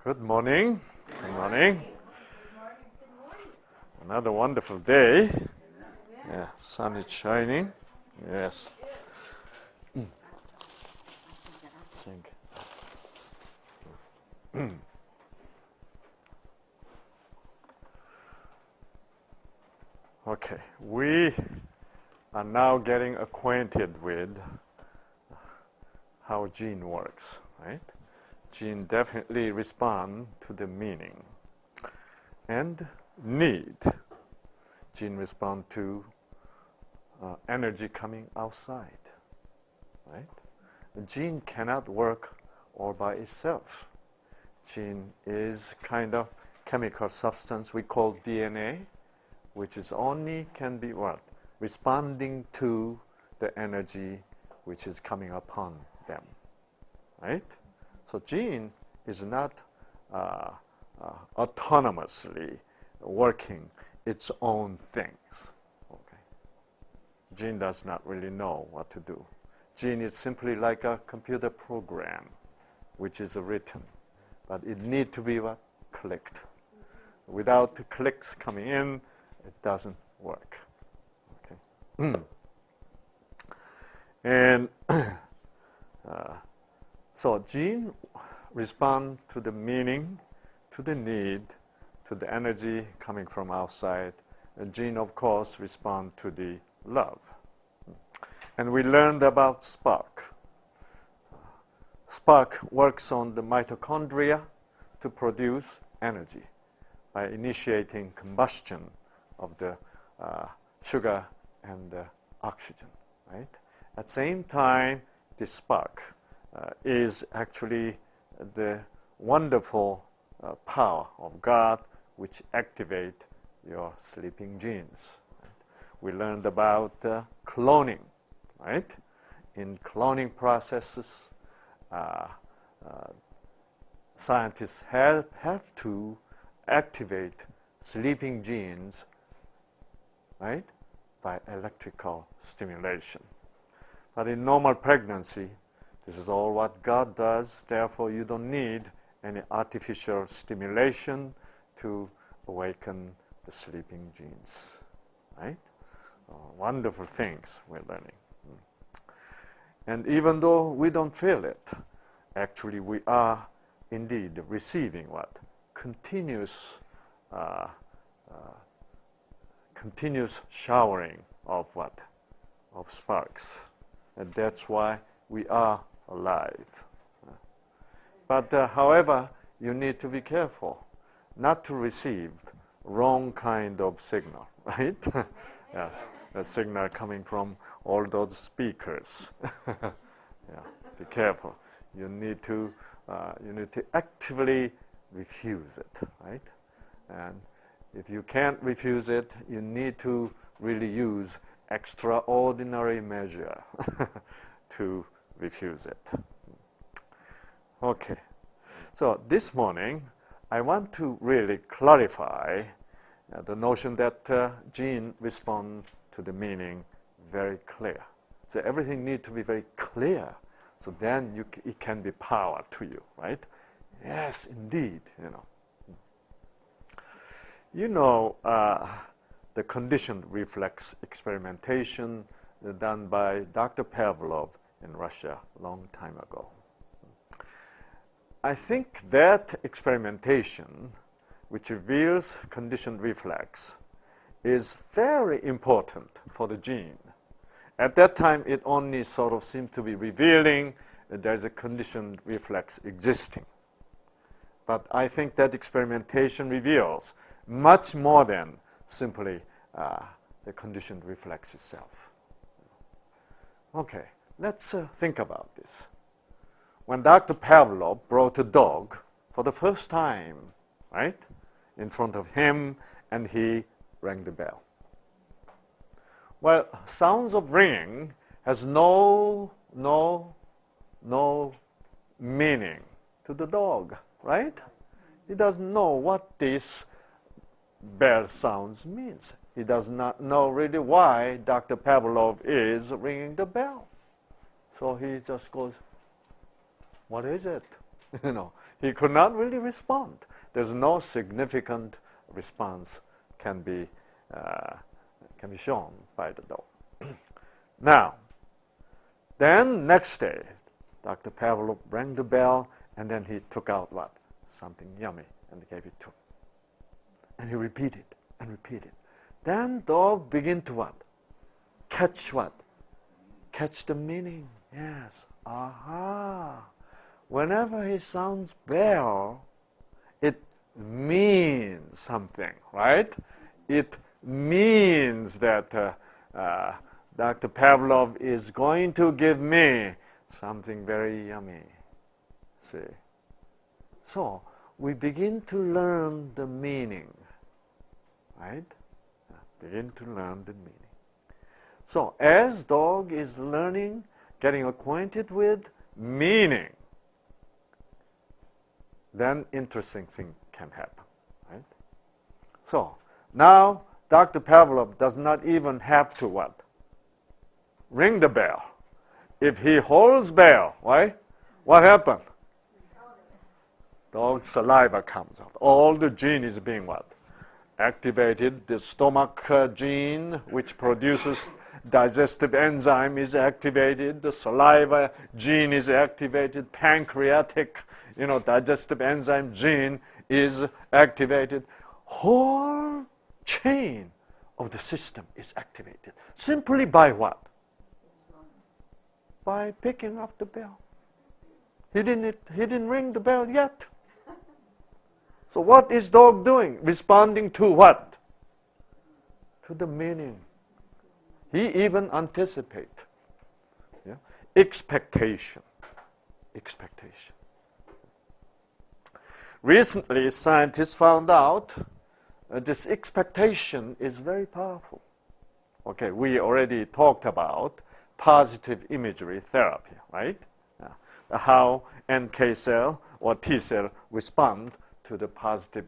Good morning. Good morning. Another wonderful day. Yeah, sun is shining. Yes. Thank you. Okay, we are now getting acquainted with how gene works, right? Gene definitely respond to the meaning and need. Gene respond to energy coming outside, right? A gene cannot work all by itself. Gene is kind of chemical substance we call DNA, which is only can be what? Responding to the energy which is coming upon them, right? So gene is not autonomously working its own things. Okay. Gene does not really know what to do. Gene is simply like a computer program which is written, but it needs to be what? Clicked. Without the clicks coming in, it doesn't work. Okay. And so gene respond to the meaning, to the need, to the energy coming from outside. And gene, of course, respond to the love. And we learned about spark. Spark works on the mitochondria to produce energy by initiating combustion of the sugar and the oxygen, right? At the same time, this spark is actually the wonderful power of God which activate your sleeping genes. Right? We learned about cloning, right? In cloning processes, scientists have to activate sleeping genes, right, by electrical stimulation. But in normal pregnancy, this is all what God does. Therefore, you don't need any artificial stimulation to awaken the sleeping genes, right? Wonderful things we're learning. And even though we don't feel it, actually we are indeed receiving what? Continuous showering of what? Of sparks. And that's why we are alive. But however, you need to be careful not to receive wrong kind of signal, right? Yes, the signal coming from all those speakers. Yeah, be careful. You need to actively refuse it, right? And if you can't refuse it, you need to really use extraordinary measure to refuse it. Okay, so this morning I want to really clarify the notion that gene respond to the meaning very clear. So everything needs to be very clear. So then it can be power to you, right? Yes, indeed. The conditioned reflex experimentation done by Dr. Pavlov in Russia a long time ago. I think that experimentation, which reveals conditioned reflex, is very important for the gene. At that time, it only sort of seemed to be revealing that there's a conditioned reflex existing. But I think that experimentation reveals much more than simply the conditioned reflex itself. Okay, let's think about this. When Dr. Pavlov brought a dog for the first time, right, in front of him, and he rang the bell. Well, sounds of ringing has no meaning to the dog, right? He doesn't know what this bell sounds means. He does not know really why Dr. Pavlov is ringing the bell. So he just goes, what is it? he could not really respond. There's no significant response can be shown by the dog. Now, then next day, Dr. Pavlov rang the bell, and then he took out what? Something yummy, and gave it to him. And he repeated and repeated. Then dog began to what? Catch what? Catch the meaning. Yes. Aha. Whenever he sounds bell, it means something, right? It means that Dr. Pavlov is going to give me something very yummy. See? So we begin to learn the meaning, right? Begin to learn the meaning. So as dog is learning, getting acquainted with meaning, then interesting thing can happen, right? So now Dr. Pavlov does not even have to what? Ring the bell. If he holds bell, right? What happened? Dog's saliva comes out. All the gene is being what? Activated. The stomach gene, which produces digestive enzyme, is activated. The saliva gene is activated. Pancreatic, digestive enzyme gene is activated. Whole chain of the system is activated. Simply by what? By picking up the bell. He didn't ring the bell yet. So what is dog doing? Responding to what? To the meaning. He even anticipates. Yeah? Expectation. Expectation. Recently, scientists found out this expectation is very powerful. Okay, we already talked about positive imagery therapy, right? How NK cell or T cell respond to the positive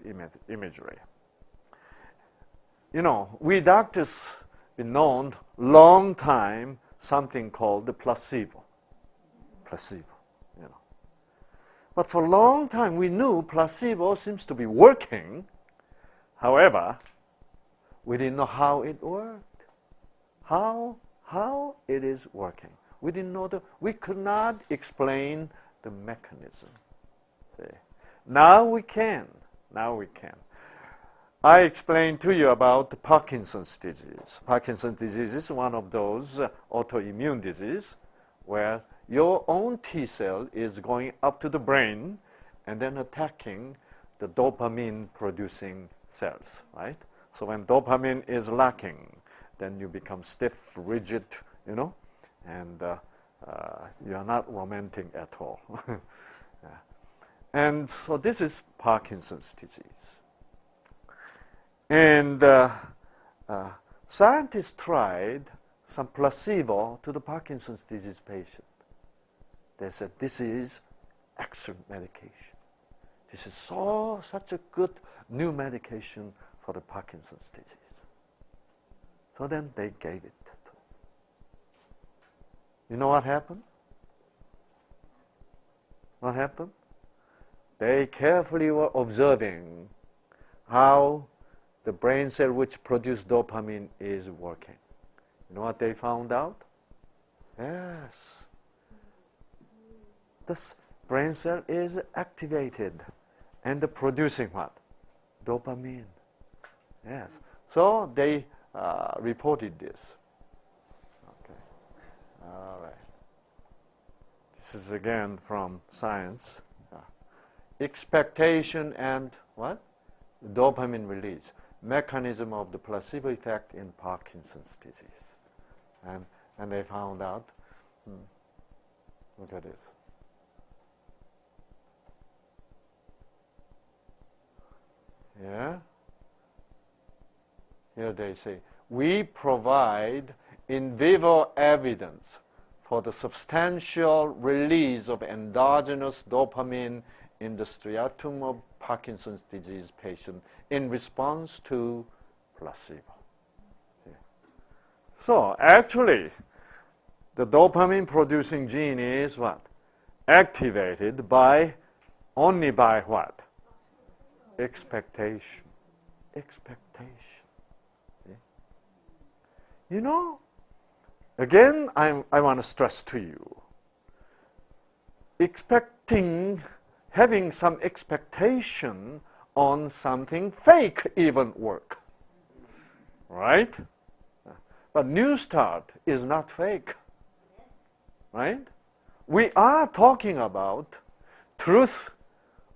imagery. We doctors been known long time something called the placebo. Placebo, But for a long time we knew placebo seems to be working. However, we didn't know how it worked. How it is working. We didn't know we could not explain the mechanism. See? Now we can. I explained to you about Parkinson's disease. Parkinson's disease is one of those autoimmune disease where your own T cell is going up to the brain and then attacking the dopamine producing cells, right? So when dopamine is lacking, then you become stiff, rigid, and you are not romantic at all. Yeah. And so this is Parkinson's disease. And scientists tried some placebo to the Parkinson's disease patient. They said, this is excellent medication. This is such a good new medication for the Parkinson's disease. So then they gave it to them. You know what happened? What happened? They carefully were observing how the brain cell which produces dopamine is working. You know what they found out? Yes. This brain cell is activated and producing what? Dopamine. Yes. So they reported this. Okay. All right. This is again from Science. Expectation and what? Dopamine release. Mechanism of the placebo effect in Parkinson's disease. And they found out, look at this. Yeah? Here they say, we provide in vivo evidence for the substantial release of endogenous dopamine in the striatum of Parkinson's disease patient in response to placebo. Yeah. So actually, the dopamine producing gene is what? Activated by Only by what? Expectation. Expectation. Okay? You know, again, I want to stress to you, having some expectation on something fake even work. Right? But New Start is not fake. Right? We are talking about truth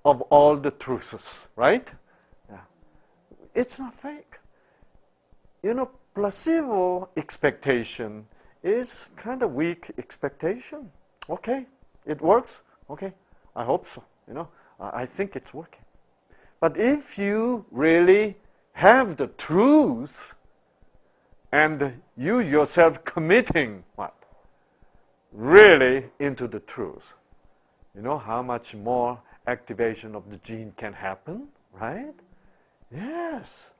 of all the truths, right? Yeah. It's not fake. You know, placebo expectation is kind of weak expectation. Okay, it works. Okay, I hope so. You know, I think it's working. But if you really have the truth and you yourself committing what? Really into the truth. You know how much more activation of the gene can happen, right? Yes.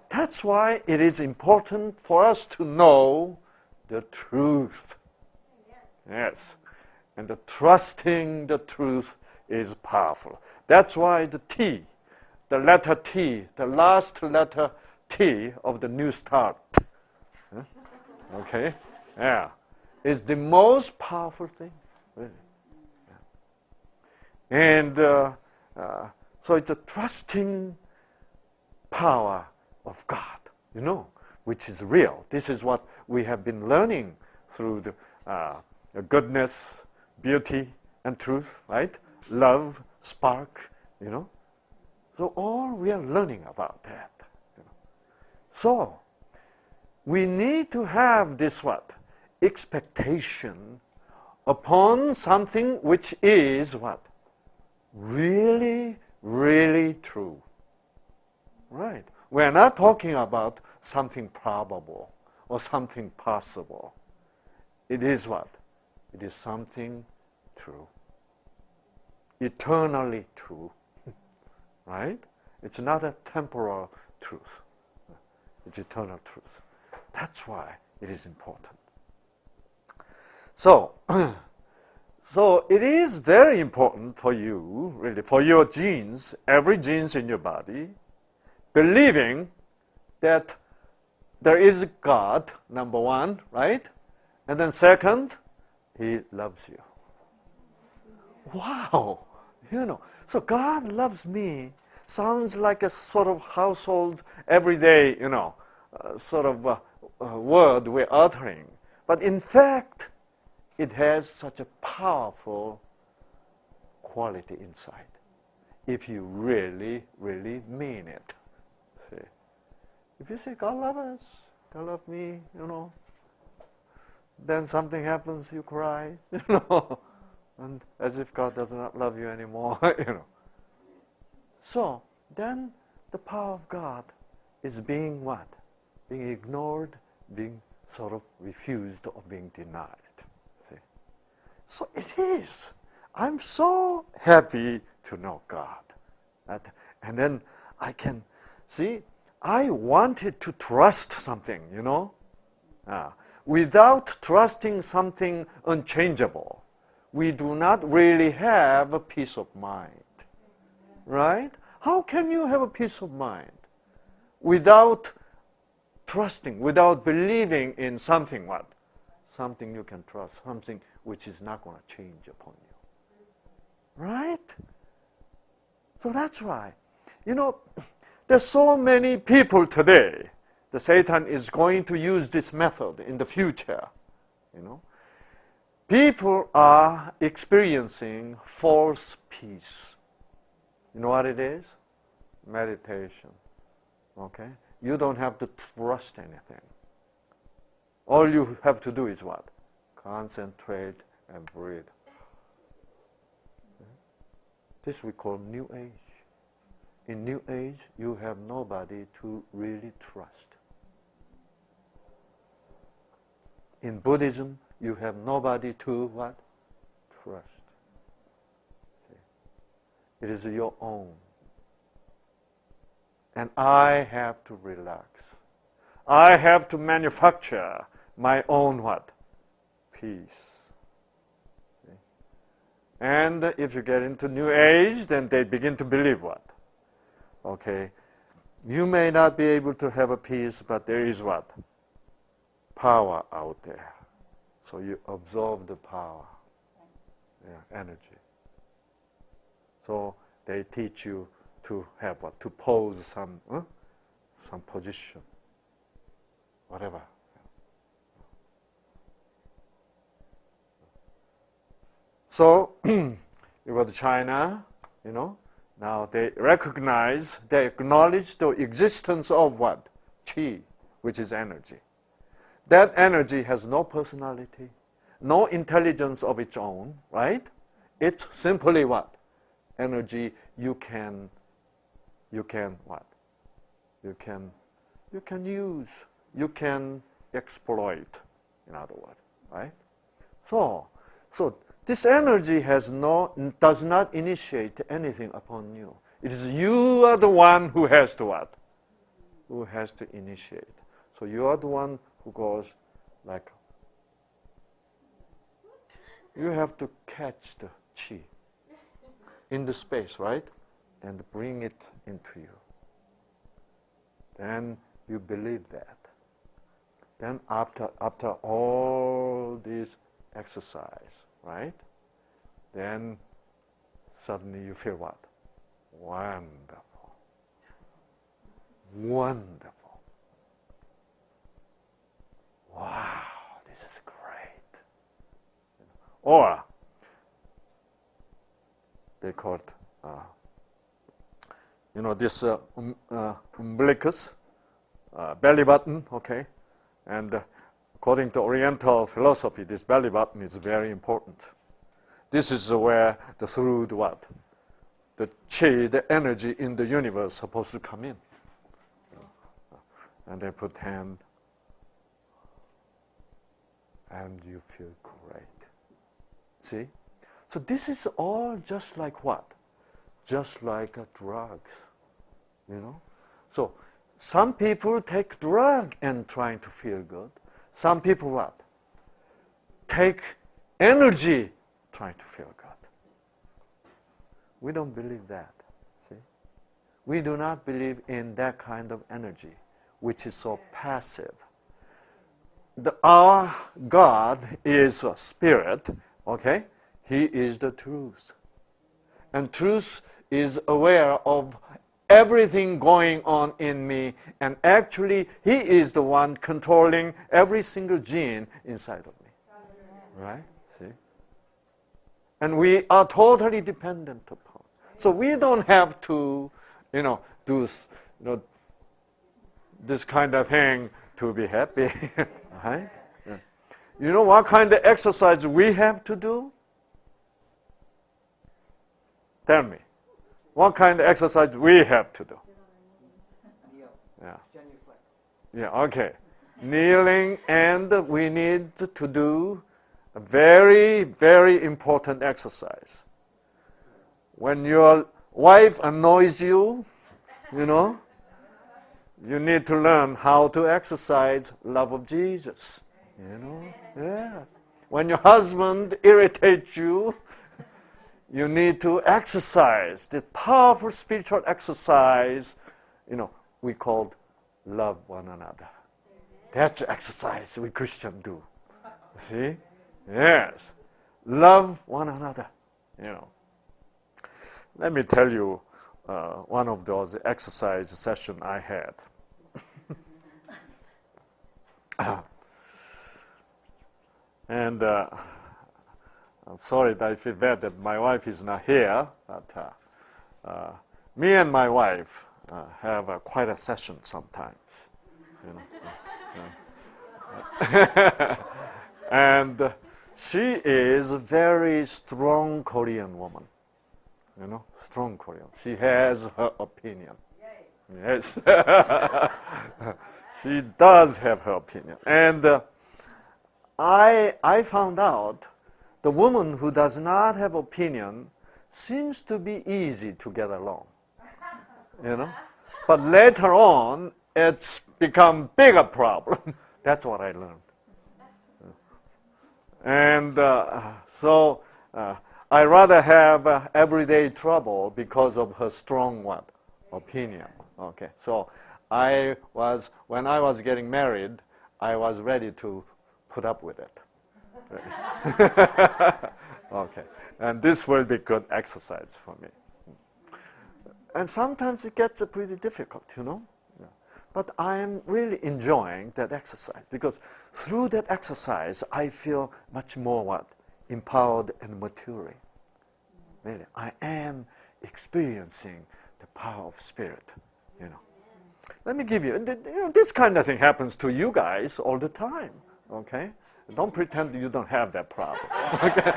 That's why it is important for us to know the truth. Yes. And the trusting the truth is powerful. That's why the T, the letter T, the last letter T of the New Start, okay, yeah, is the most powerful thing, really. Yeah. And so it's a trusting power of God, you know, which is real. This is what we have been learning through the goodness, beauty, and truth, right? Love, spark, you know. So all we are learning about that. You know. So we need to have this what? Expectation upon something which is what? Really, really true. Right. We're not talking about something probable or something possible. It is what? It is something true. Eternally true. Right? It's not a temporal truth. It's eternal truth. That's why it is important. So, so it is very important for you, really, for your genes, every genes in your body, believing that there is God, number one, right? And then second, He loves you. Wow! You know, so God loves me sounds like a sort of household, everyday, you know, sort of word we're uttering. But in fact, it has such a powerful quality inside, if you really, really mean it. See? If you say, God loves us, God loves me, you know, then something happens, you cry, you know, and as if God does not love you anymore, you know. So, then the power of God is being what? Being ignored, being sort of refused, or being denied. See? So it is. I'm so happy to know God. And then I can, see, I wanted to trust something, you know. Without trusting something unchangeable, we do not really have a peace of mind. Right? How can you have a peace of mind without trusting, without believing in something what? Something you can trust, something which is not going to change upon you. Right? So that's why, you know, there's so many people today, the Satan is going to use this method in the future, you know. People are experiencing false peace. You know what it is? Meditation. Okay? You don't have to trust anything. All you have to do is what? Concentrate and breathe. This we call New Age. In New Age, you have nobody to really trust. In Buddhism, you have nobody to what? Trust. It is your own. And I have to relax. I have to manufacture my own what? Peace. See? And if you get into New Age, then they begin to believe what? Okay, you may not be able to have a peace, but there is what? Power out there. So you absorb the power, energy. So they teach you to have what? To pose some position, whatever. So you go to China, now they recognize, they acknowledge the existence of what? Qi, which is energy. That energy has no personality, no intelligence of its own, right? It's simply what? Energy you can what? You can use, you can exploit, in other words, right? So this energy does not initiate anything upon you. It is you are the one who has to what? Who has to initiate. So you are the one who goes like, you have to catch the qi in the space, right? And bring it into you. Then you believe that. Then after all this exercise, right? Then suddenly you feel what? Wonderful. Wonderful. Wow, this is great. Or they call it, this umbilicus, belly button, okay? And according to Oriental philosophy, this belly button is very important. This is where through the what? The qi, the energy in the universe, is supposed to come in. And they put hand, and you feel great. See? So this is all just like what? Just like drugs, So some people take drug and trying to feel good. Some people what? Take energy trying to feel good. We don't believe that, see? We do not believe in that kind of energy, which is so passive. Our God is a spirit, okay? He is the truth. And truth is aware of everything going on in me, and actually he is the one controlling every single gene inside of me. Right? See? And we are totally dependent upon. So we don't have to, do this kind of thing to be happy. Right? Yeah. You know what kind of exercise we have to do? Tell me. What kind of exercise we have to do? Yeah. Yeah, okay. Kneeling, and we need to do a very, very important exercise. When your wife annoys you, you need to learn how to exercise love of Jesus. Yeah. When your husband irritates you, you need to exercise this powerful spiritual exercise, we called love one another. That's the exercise we Christians do. See? Yes. Love one another. Let me tell you one of those exercise sessions I had. And I'm sorry that I feel bad that my wife is not here, but me and my wife have quite a session sometimes. And she is a very strong Korean woman. Strong Korean. She has her opinion. Yes. She does have her opinion. And I found out the woman who does not have opinion seems to be easy to get along, But later on, it's become bigger problem. That's what I learned. And so I rather have everyday trouble because of her strong what? Opinion. Okay, so when I was getting married, I was ready to put up with it. Okay, and this will be good exercise for me. And sometimes it gets pretty difficult, you know. Yeah. But I am really enjoying that exercise because through that exercise, I feel much more what? Empowered and maturing. Really, I am experiencing the power of spirit, you know. Let me give you, this kind of thing happens to you guys all the time, okay? Don't pretend you don't have that problem. Okay?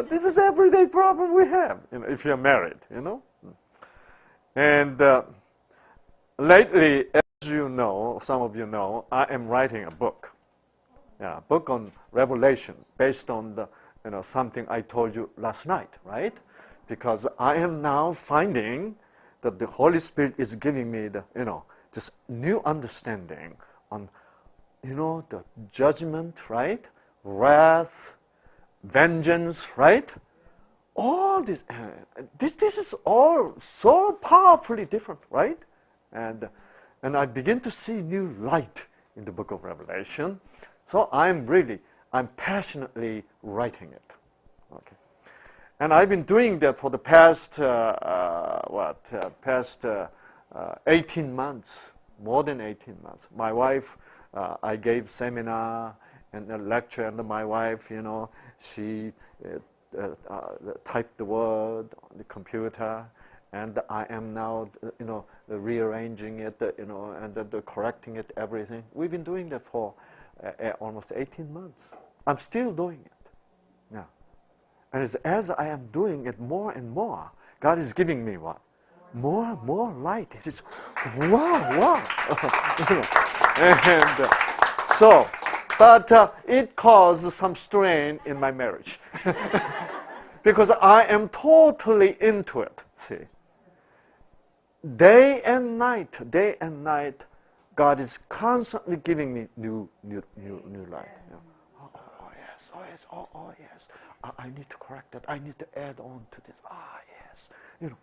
This is everyday problem we have, you know, if you're married, you know. And lately, as you know, some of you know, I am writing a book. Yeah, a book on Revelation based on the, you know, something I told you last night, right? Because I am now finding that the Holy Spirit is giving me the, you know, this new understanding on, you know, the judgment, right? Wrath, vengeance, right? All this, this is all so powerfully different, right? And I begin to see new light in the book of Revelation. So I'm passionately writing it. Okay. And I've been doing that for the past, 18 months, more than 18 months. My wife, I gave seminar and a lecture, and my wife, you know, she typed the word on the computer, and I am now, you know, rearranging it, you know, and correcting it, everything. We've been doing that for almost 18 months. I'm still doing it. Yeah. And as I am doing it more and more, God is giving me what? More light. It is, wow. And so, but it caused some strain in my marriage. Because I am totally into it, see. Day and night, God is constantly giving me new light. You know, oh yes. I need to correct that. I need to add on to this. Yes. You know.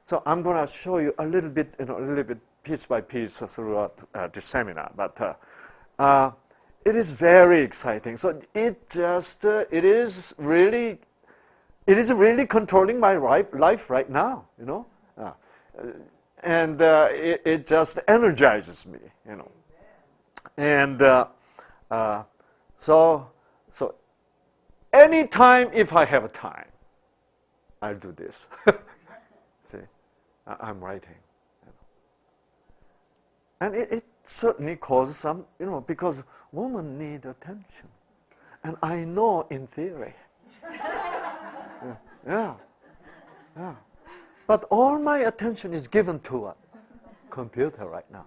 So I'm going to show you a little bit, piece by piece throughout this seminar. But it is very exciting. So it is really controlling my life right now. You know. And it just energizes me, you know. And so anytime if I have time, I'll do this. See, I'm writing. You know. And it certainly causes some, you know, because women need attention. And I know in theory. Yeah. But all my attention is given to a computer right now.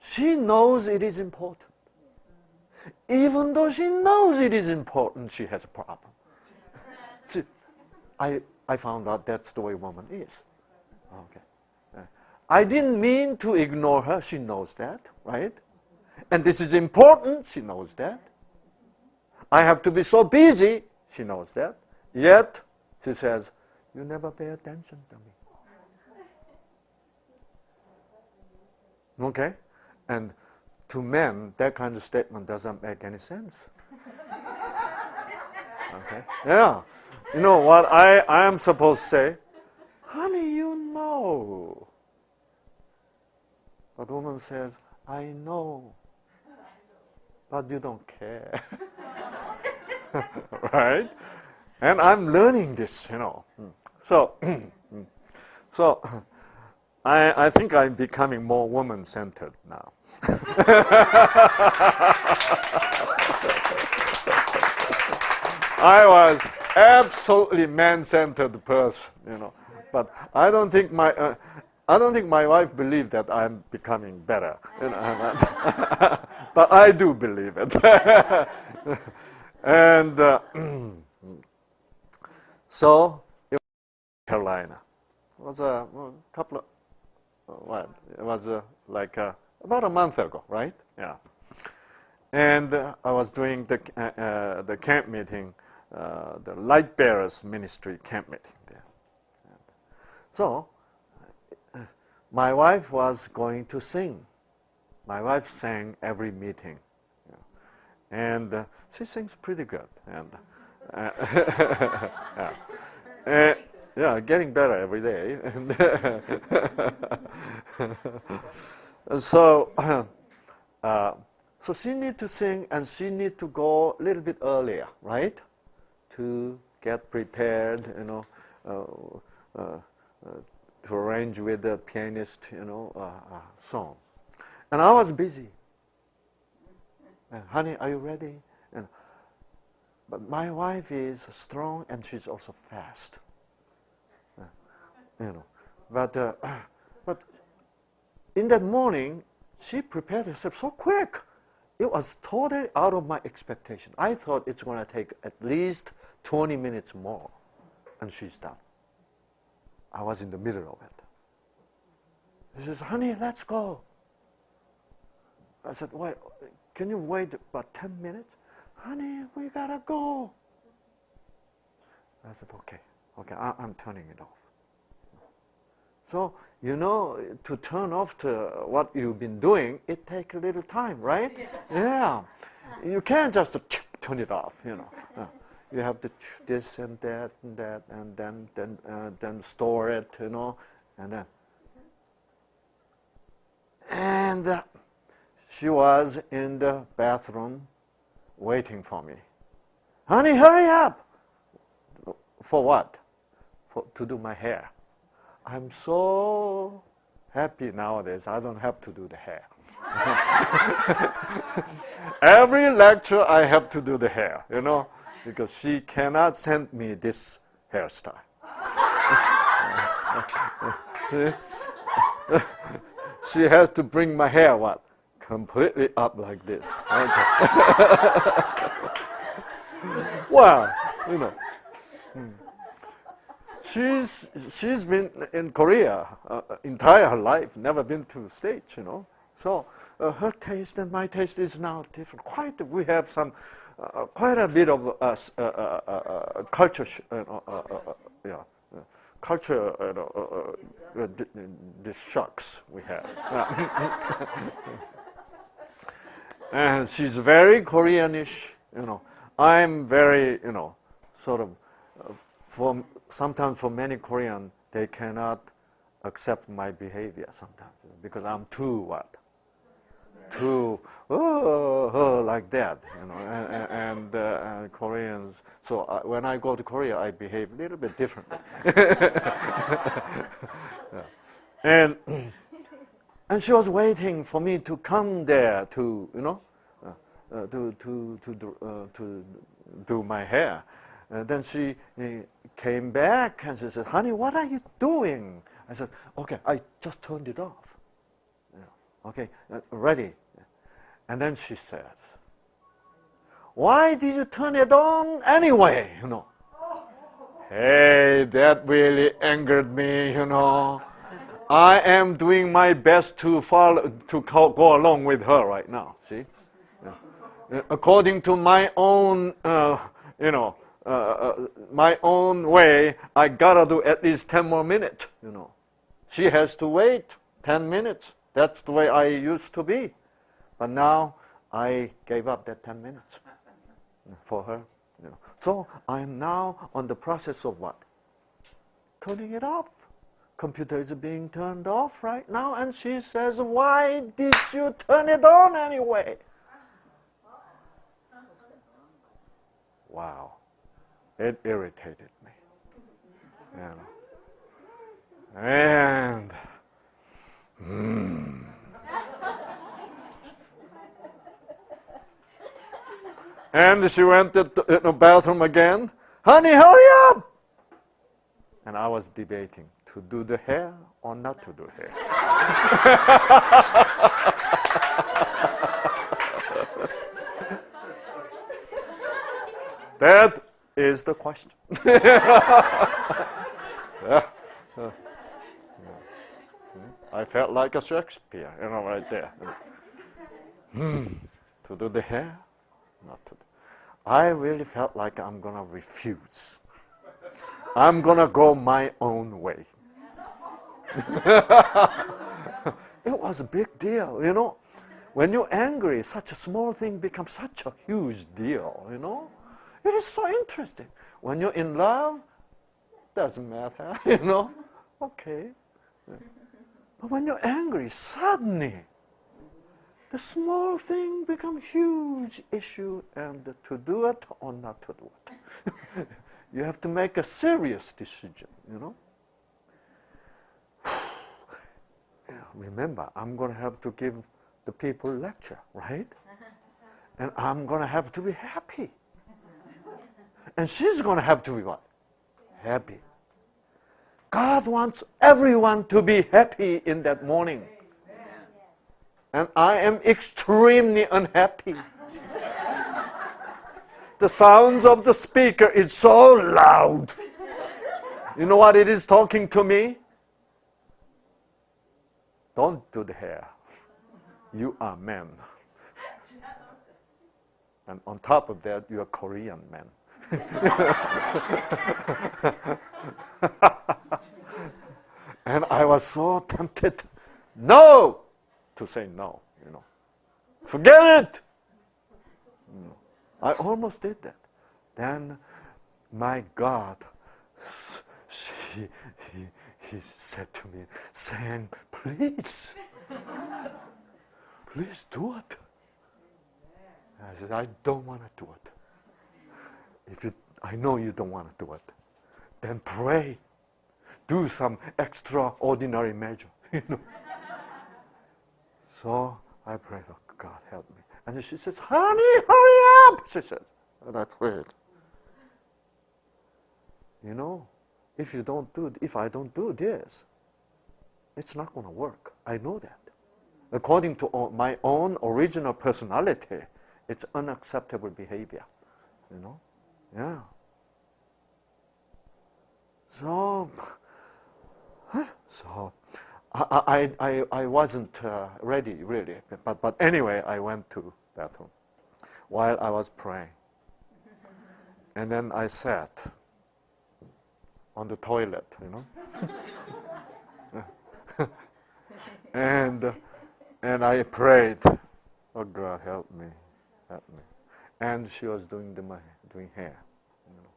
She knows it is important. Even though she knows it is important, she has a problem. See, I found out that's the way woman is. Okay. I didn't mean to ignore her. She knows that, right? And this is important. She knows that. I have to be so busy. She knows that. Yet, she says, you never pay attention to me. Okay? And to men, that kind of statement doesn't make any sense. Okay? Yeah. You know what I am supposed to say? Honey, you know. But woman says, I know. But you don't care. Right? And I'm learning this, you know. So I think I'm becoming more woman-centered now. I was absolutely man-centered person, you know. But I don't think my wife believed that I'm becoming better. You know. But I do believe it. And so, Carolina. It was a couple of, what? It was like about a month ago, right? Yeah. And I was doing the camp meeting, the Light Bearers Ministry camp meeting there. And so my wife was going to sing. My wife sang every meeting, you know, and she sings pretty good. And yeah. Yeah, getting better every day. So, so she need to sing, and she need to go a little bit earlier, right, to get prepared, you know, to arrange with the pianist, you know, song. And I was busy. Honey, are you ready? And, but my wife is strong, and she's also fast. You know, but in that morning, she prepared herself so quick. It was totally out of my expectation. I thought it's going to take at least 20 minutes more, and she's done. I was in the middle of it. She says, honey, let's go. I said, wait, can you wait about 10 minutes? Honey, we got to go. I said, okay, I'm turning it off. So, you know, to turn off what you've been doing, it takes a little time, right? Yes. Yeah. You can't just turn it off, you know. You have to this and that, and then store it, you know, and then. And she was in the bathroom waiting for me. Honey, hurry up! For what? To do my hair. I'm so happy nowadays, I don't have to do the hair. Every lecture I have to do the hair, you know, because she cannot send me this hairstyle. She has to bring my hair, what? Completely up like this. Okay. Well, you know. She's been in Korea entire life, never been to States, you know. So her taste and my taste is now different. We have some quite a bit of culture, culture. The shocks we have. And she's very Koreanish, you know. I'm very, you know, sort of. Sometimes for many Koreans, they cannot accept my behavior sometimes because I'm too what? Too like that, you know. And Koreans. So when I go to Korea, I behave a little bit differently. Yeah. And she was waiting for me to come there to, you know, to do my hair. Then she came back and she said, honey, what are you doing? I said, okay, I just turned it off. Okay, ready. And then she says, why did you turn it on anyway? You know. Hey, that really angered me, you know. I am doing my best to go along with her right now, see? According to my own, you know, my own way, I gotta do at least 10 more minutes, you know. She has to wait 10 minutes. That's the way I used to be. But now I gave up that 10 minutes for her, you know. So I'm now on the process of what? Turning it off. Computer is being turned off right now, and she says, why did you turn it on anyway? Wow. It irritated me. You know. And and she went to the bathroom again. Honey, hurry up! And I was debating to do the hair or not to do hair. That is the question. I felt like a Shakespeare, you know, right there. To do the hair? Not to do. I really felt like I'm going to refuse. I'm going to go my own way. It was a big deal, you know. When you're angry, such a small thing becomes such a huge deal, you know. It is so interesting. When you're in love, doesn't matter, you know. Okay. But when you're angry, suddenly, the small thing becomes huge issue, and to do it or not to do it. You have to make a serious decision, you know. Remember, I'm going to have to give the people lecture, right? And I'm going to have to be happy. And she's going to have to be what? Happy. God wants everyone to be happy in that morning. And I am extremely unhappy. The sounds of the speaker is so loud. You know what it is talking to me? Don't do the hair. You are men. And on top of that, you are Korean men. And I was so tempted to say no, you know. Forget it! I almost did that. Then my God, he said to me, Sam, please do it. I said, I don't want to do it. I know you don't want to do it. Then pray. Do some extraordinary measure, you know. So I prayed, oh, God help me. And then she says, honey, hurry up, she said. And I prayed. You know, if I don't do this, it's not going to work. I know that. According to my own original personality, it's unacceptable behavior, you know. Yeah. So I wasn't ready really, but anyway, I went to bathroom while I was praying, and then I sat on the toilet, you know, and I prayed, oh God, help me, and she was doing hair, you know.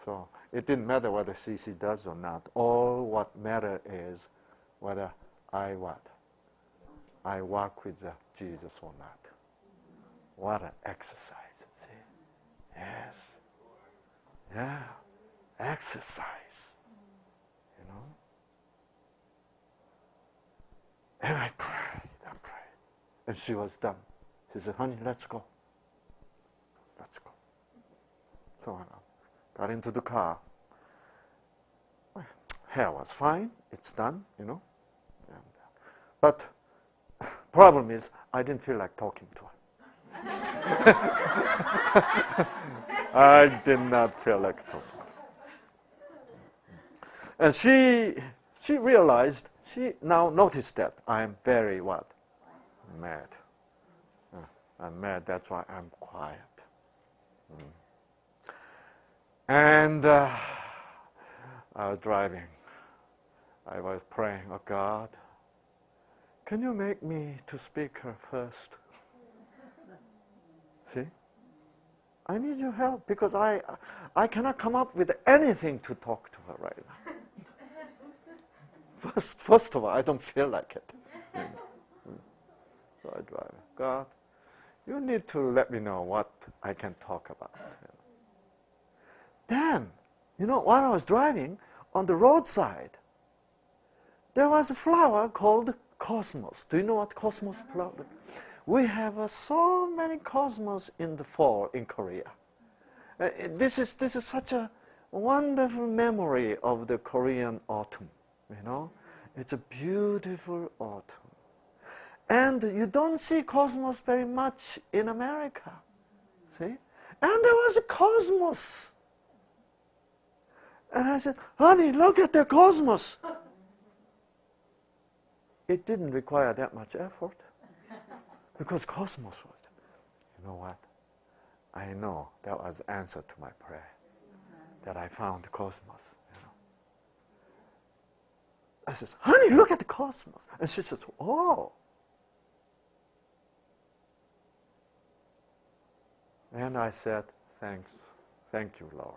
So it didn't matter whether she does or not. All what matter is whether I walk with Jesus or not. What an exercise, see? Yes. Yeah. Exercise. You know? And I prayed. And she was done. She said, honey, let's go. Let's go. So I got into the car. Hair was fine. It's done, you know. But problem is, I didn't feel like talking to her. I did not feel like talking. And she realized, she now noticed that I am very what? Mad. I'm mad, that's why I'm quiet. And I was driving. I was praying, oh God, can you make me to speak her first? See? I need your help because I cannot come up with anything to talk to her right now. First of all, I don't feel like it. So I drive. God, you need to let me know what I can talk about. Then, you know, while I was driving, on the roadside, there was a flower called cosmos. Do you know what cosmos flower is? We have so many cosmos in the fall in Korea. This is such a wonderful memory of the Korean autumn, you know. It's a beautiful autumn. And you don't see cosmos very much in America, see? And there was a cosmos. And I said, honey, look at the cosmos. It didn't require that much effort because cosmos was there. You know what? I know that was answer to my prayer, that I found the cosmos. You know. I said, honey, look at the cosmos. And she says, oh. And I said, thanks. Thank you, Lord.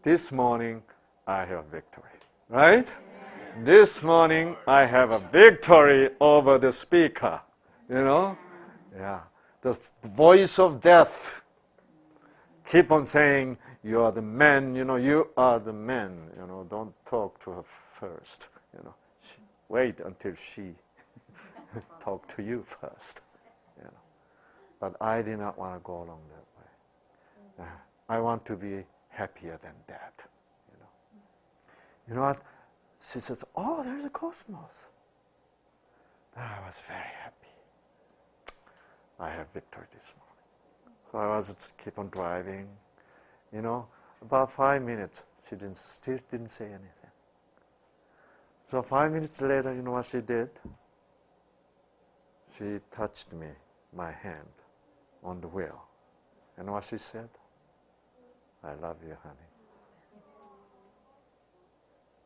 This morning, I have victory. Right? This morning, I have a victory over the speaker. You know? Yeah. The voice of death. Keep on saying, you are the man, you know, you are the man. You know, don't talk to her first. You know, wait until she talk to you first. You know. But I did not want to go along that way. I want to be happier than that. You know. You know what? She says, oh, there's a cosmos. I was very happy. I have victory this morning. So I was just keep on driving. You know, about 5 minutes, she still didn't say anything. So 5 minutes later, you know what she did? She touched me, my hand, on the wheel. And what she said? I love you, honey.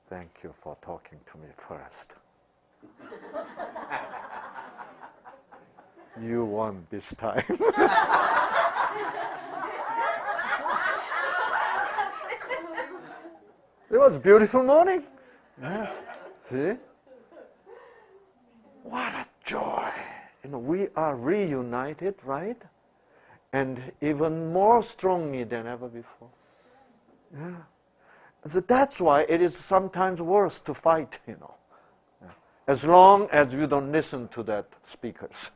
Thank you for talking to me first. You won this time. It was a beautiful morning. Yes. See? What a joy. You know, we are reunited, right? And even more strongly than ever before. Yeah. So that's why it is sometimes worse to fight, you know. As long as you don't listen to that speakers.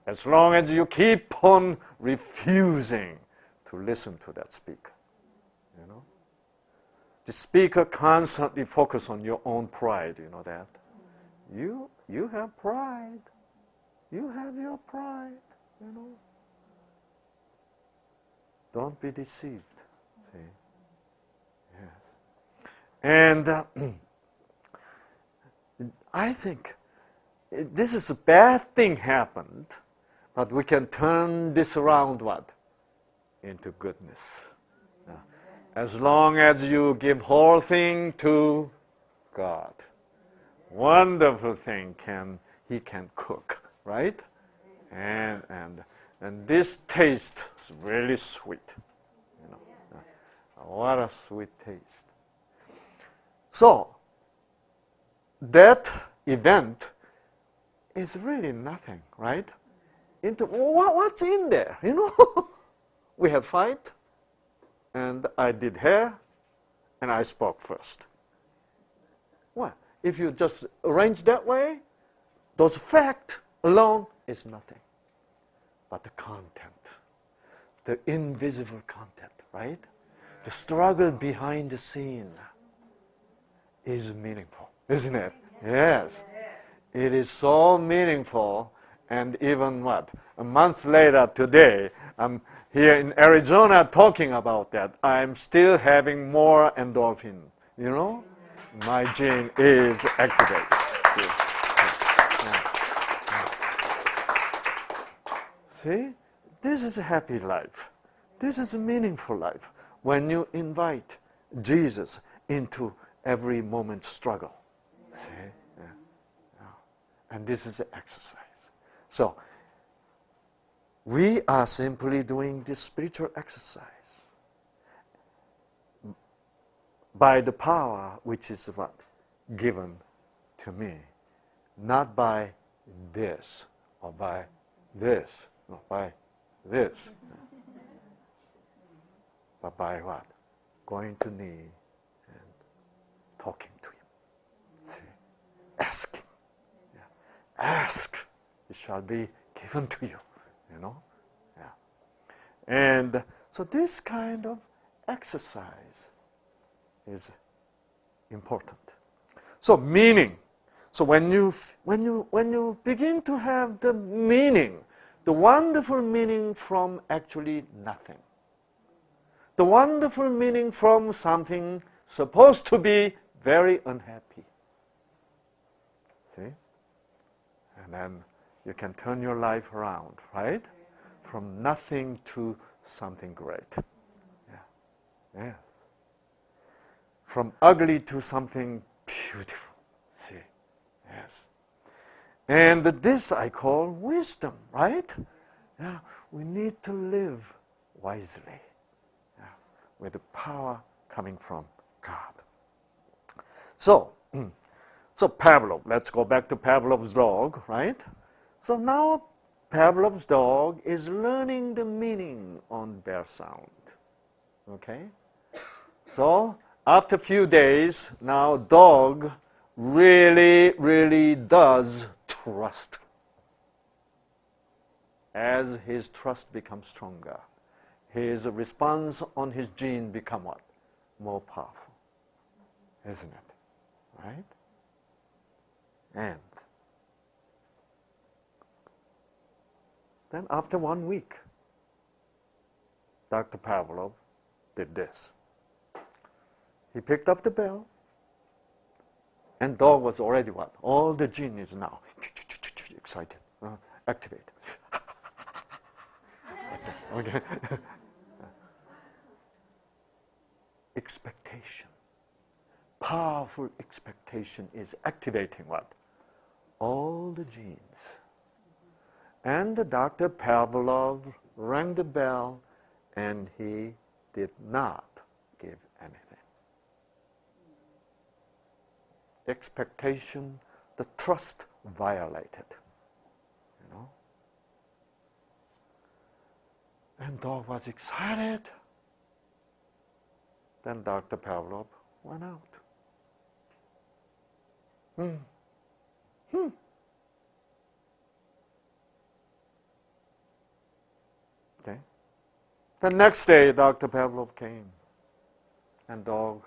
As long as you keep on refusing to listen to that speaker. You know? The speaker constantly focus on your own pride, you know that? You have pride. You have your pride, you know. Don't be deceived, see? Yes. And I think this is a bad thing happened, but we can turn this around what? Into goodness. As long as you give whole thing to God, wonderful thing He can cook, right? And this taste is really sweet. You know, what a sweet taste. So that event is really nothing, right? What's in there? You know, we had fight, and I did hair, and I spoke first. Well, if you just arrange that way, those facts alone is nothing. But the content, the invisible content, right? The struggle behind the scene is meaningful, isn't it? Yes. It is so meaningful, and even what? A month later today, I'm here in Arizona talking about that. I'm still having more endorphin, you know? My gene is activated. See? This is a happy life. This is a meaningful life when you invite Jesus into every moment's struggle. See? Yeah. Yeah. And this is an exercise. So, we are simply doing this spiritual exercise by the power which is what? Given to me. Not by this or by this, not by this. But by what? Going to knee and talking to Him. See? Asking. Yeah. Ask, it shall be given to you. You know? Yeah. And so this kind of exercise is important. So meaning. So when you begin to have the meaning, the wonderful meaning from actually nothing. The wonderful meaning from something supposed to be very unhappy. See? And then you can turn your life around, right? From nothing to something great. Yeah. Yes. From ugly to something beautiful. See? Yes. And this I call wisdom, right? Yeah. We need to live wisely, yeah, with the power coming from God. So Pavlov, let's go back to Pavlov's dog, right? So now Pavlov's dog is learning the meaning on bear sound, okay? So after a few days, now dog really does trust. As his trust becomes stronger, his response on his gene become what? More powerful, isn't it? Right? And then after 1 week, Dr. Pavlov did this. He picked up the bell, and dog was already what? All the gene is now excited, activate. Okay. Expectation. Powerful expectation is activating what? All the genes. And Dr. Pavlov rang the bell, and he did not give anything. Expectation, the trust violated. You know? And dog was excited. Then Dr. Pavlov went out. Okay. The next day, Dr. Pavlov came, and dog.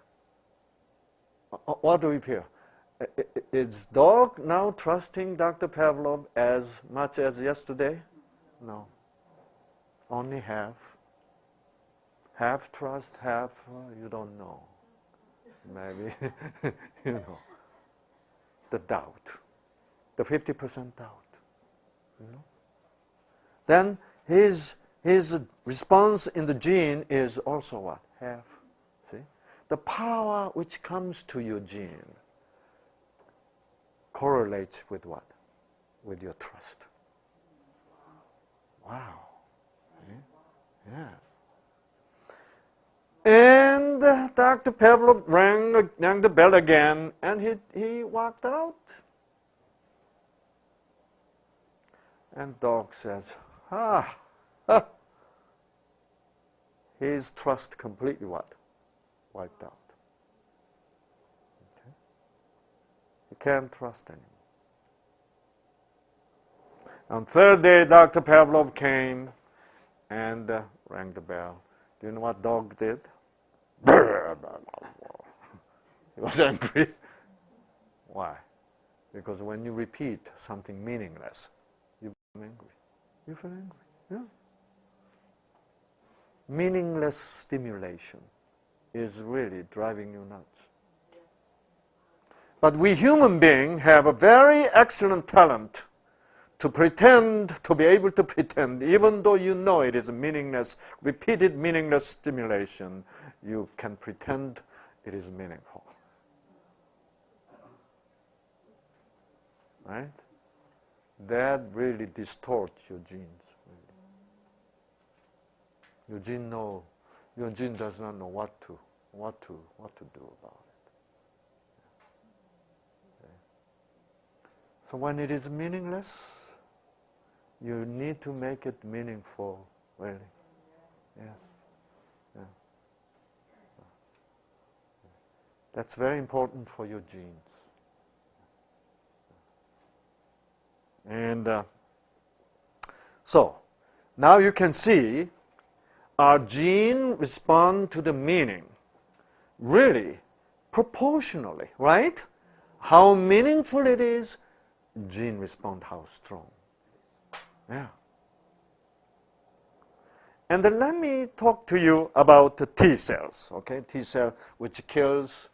What do we hear? Is dog now trusting Dr. Pavlov as much as yesterday? No. Only half. Half trust, half you don't know. Maybe, you know. The doubt, the 50% doubt. You know? Then his response in the gene is also what? Half. See? The power which comes to your gene correlates with what? With your trust. Wow. See? Yeah. And Dr. Pavlov rang the bell again, and he walked out. And dog says, his trust completely what? Wiped out. Okay? He can't trust anymore. On third day, Dr. Pavlov came and rang the bell. Do you know what dog did? He was angry. Why? Because when you repeat something meaningless, you become angry. You feel angry. Yeah. Meaningless stimulation is really driving you nuts. But we human beings have a very excellent talent to pretend, to be able to pretend, even though you know it is a meaningless, repeated meaningless stimulation, you can pretend it is meaningful. Right? That really distorts your genes. Really. Your gene does not know what to do about it. Okay. So when it is meaningless, you need to make it meaningful, really. Yes. Yeah. That's very important for your genes. And so, now you can see our gene respond to the meaning really proportionally, right? How meaningful it is, gene respond how strong. Yeah. And then let me talk to you about the T cells, okay? T cell which kills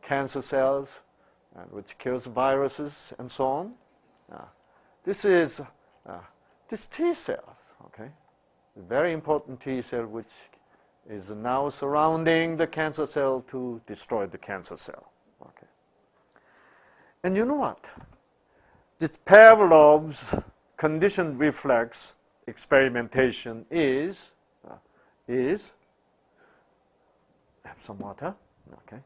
cancer cells, which kills viruses and so on. this is this T cells, okay? Very important T cell which is now surrounding the cancer cell to destroy the cancer cell, okay? And you know what? This Pavlov's conditioned reflex experimentation is have some water, okay?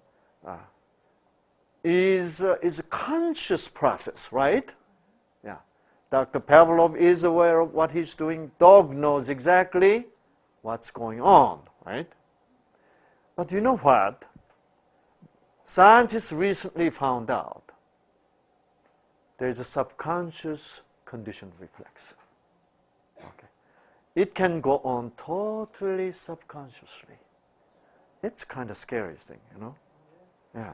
Is a conscious process, right? Yeah. Dr. Pavlov is aware of what he's doing. Dog knows exactly what's going on, right? But you know what? Scientists recently found out there is a subconscious conditioned reflex. Okay. It can go on totally subconsciously. It's kind of scary thing, you know? Yeah.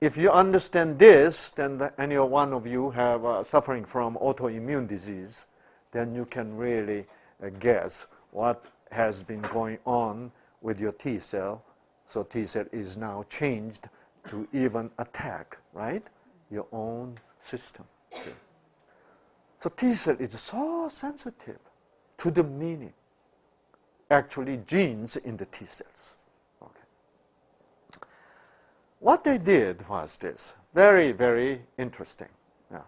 If you understand this, then any one of you have suffering from autoimmune disease, then you can really guess what has been going on with your T cell. So T cell is now changed to even attack, right, your own system. See? So T cell is so sensitive to the meaning, actually genes in the T cells. What they did was this, very, very interesting. Yeah.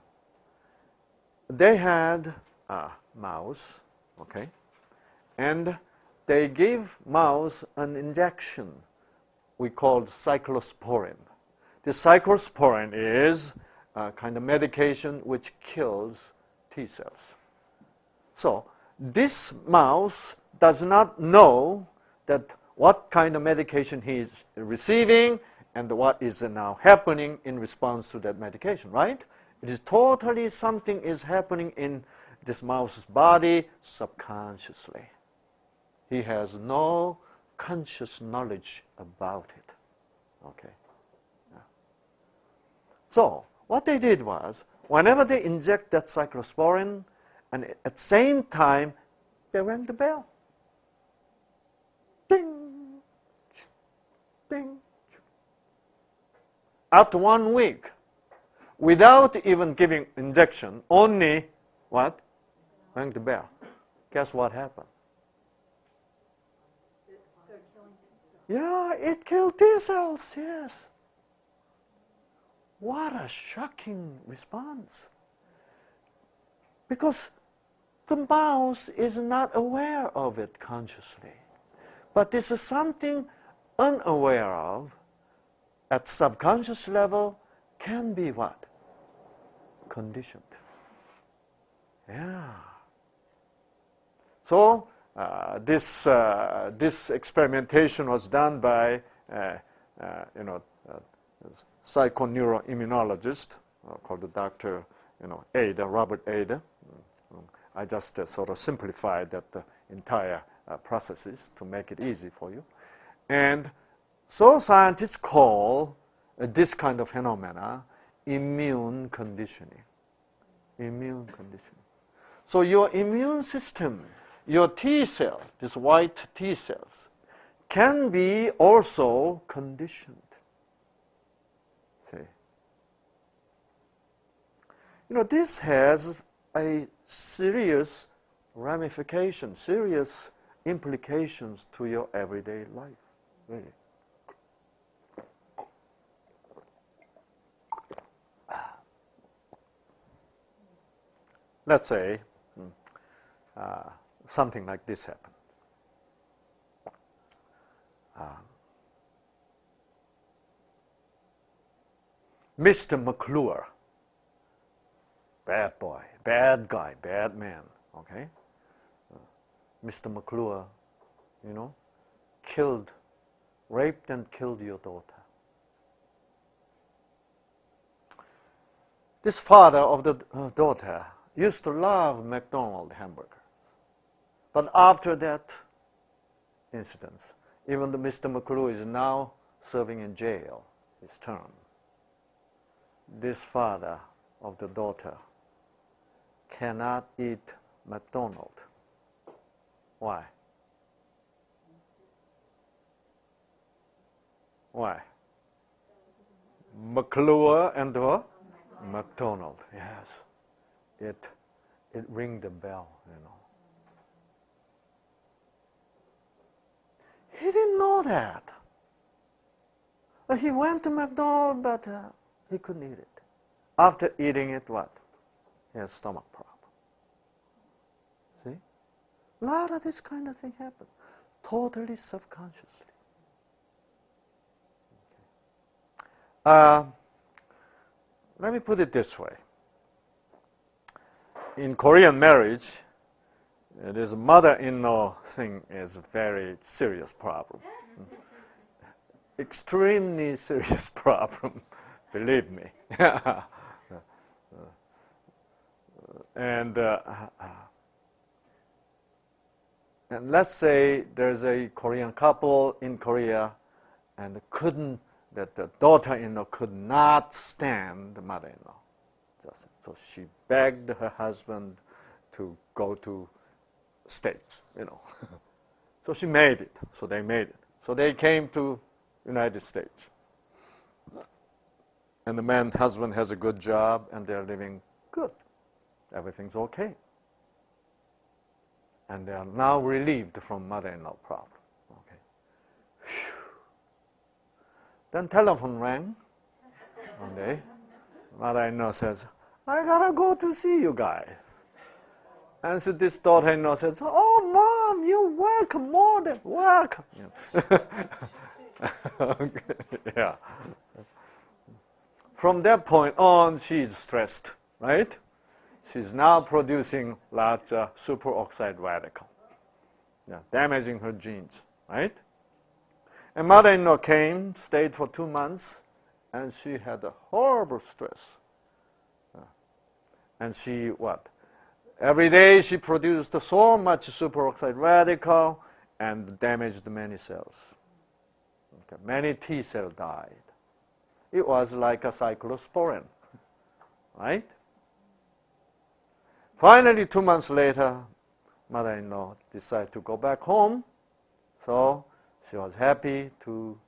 They had a mouse, okay, and they gave mouse an injection we called cyclosporin. The cyclosporin is a kind of medication which kills T cells. So this mouse does not know that what kind of medication he is receiving and what is now happening in response to that medication, right? It is totally something is happening in this mouse's body subconsciously. He has no conscious knowledge about it, okay? Yeah. So what they did was, whenever they inject that cyclosporin, and at the same time, they rang the bell. Ding, ding. After 1 week, without even giving injection, only what? Rang the bell. Guess what happened? Yeah, it killed T cells, yes. What a shocking response. Because the mouse is not aware of it consciously. But this is something unaware of at subconscious level can be what? Conditioned. Yeah. So this experimentation was done by psychoneuroimmunologist called Dr. Ada, Robert Ada. I just sort of simplified that entire processes to make it easy for you. And so scientists call this kind of phenomena immune conditioning. Immune conditioning. So your immune system, your T cell, these white T cells, can be also conditioned. See? This has a serious ramification, serious implications to your everyday life, really. Let's say something like this happened. Mr. McClure, bad boy, bad guy, bad man, okay? Mr. McClure, raped and killed your daughter. This father of the daughter used to love McDonald's hamburger. But after that incident, even the Mr. McClure is now serving in jail his term. This father of the daughter cannot eat McDonald's. Why? Why? McClure and what? McDonald, yes. It rang the bell, you know. He didn't know that. He went to McDonald's, but he couldn't eat it. After eating it, what? He has stomach problem. See? A lot of this kind of thing happen. Totally subconsciously. Okay. Let me put it this way. In Korean marriage, this mother-in-law thing is a very serious problem. Extremely serious problem, believe me. And let's say there's a Korean couple in Korea, and the daughter-in-law could not stand the mother-in-law. So she begged her husband to go to States, you know. So she made it. So they made it. So they came to United States. And the husband has a good job, and they're living good. Everything's okay. And they are now relieved from mother-in-law problem. Okay. Whew. Then telephone rang one day. Mother-in-law says, I gotta go to see you guys. And so this daughter-in-law says, oh, Mom, you're welcome, more than welcome. Okay. Yeah. From that point on, she's stressed, right? She's now producing lots of superoxide radical, damaging her genes, right? And mother-in-law came, stayed for 2 months, and she had a horrible stress. And she, what? Every day she produced so much superoxide radical and damaged many cells. Okay. Many T cells died. It was like a cyclosporin, right? Finally, 2 months later, mother-in-law decided to go back home. So she was happy to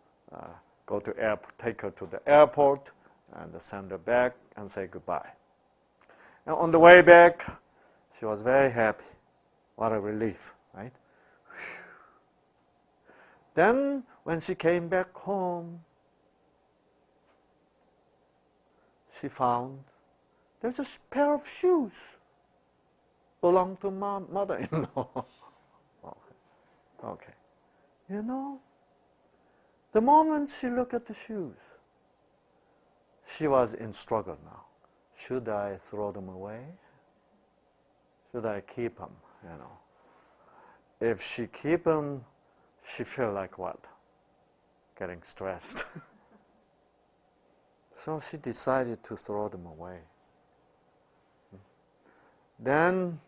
go to airport, take her to the airport, and send her back and say goodbye. And on the way back, she was very happy. What a relief, right? Whew. Then, when she came back home, she found there's a pair of shoes belong to mother-in-law. Okay. You know, the moment she looked at the shoes, she was in struggle now. Should I throw them away? Should I keep them, you know? If she keep them, she feel like what? Getting stressed. So she decided to throw them away. Then,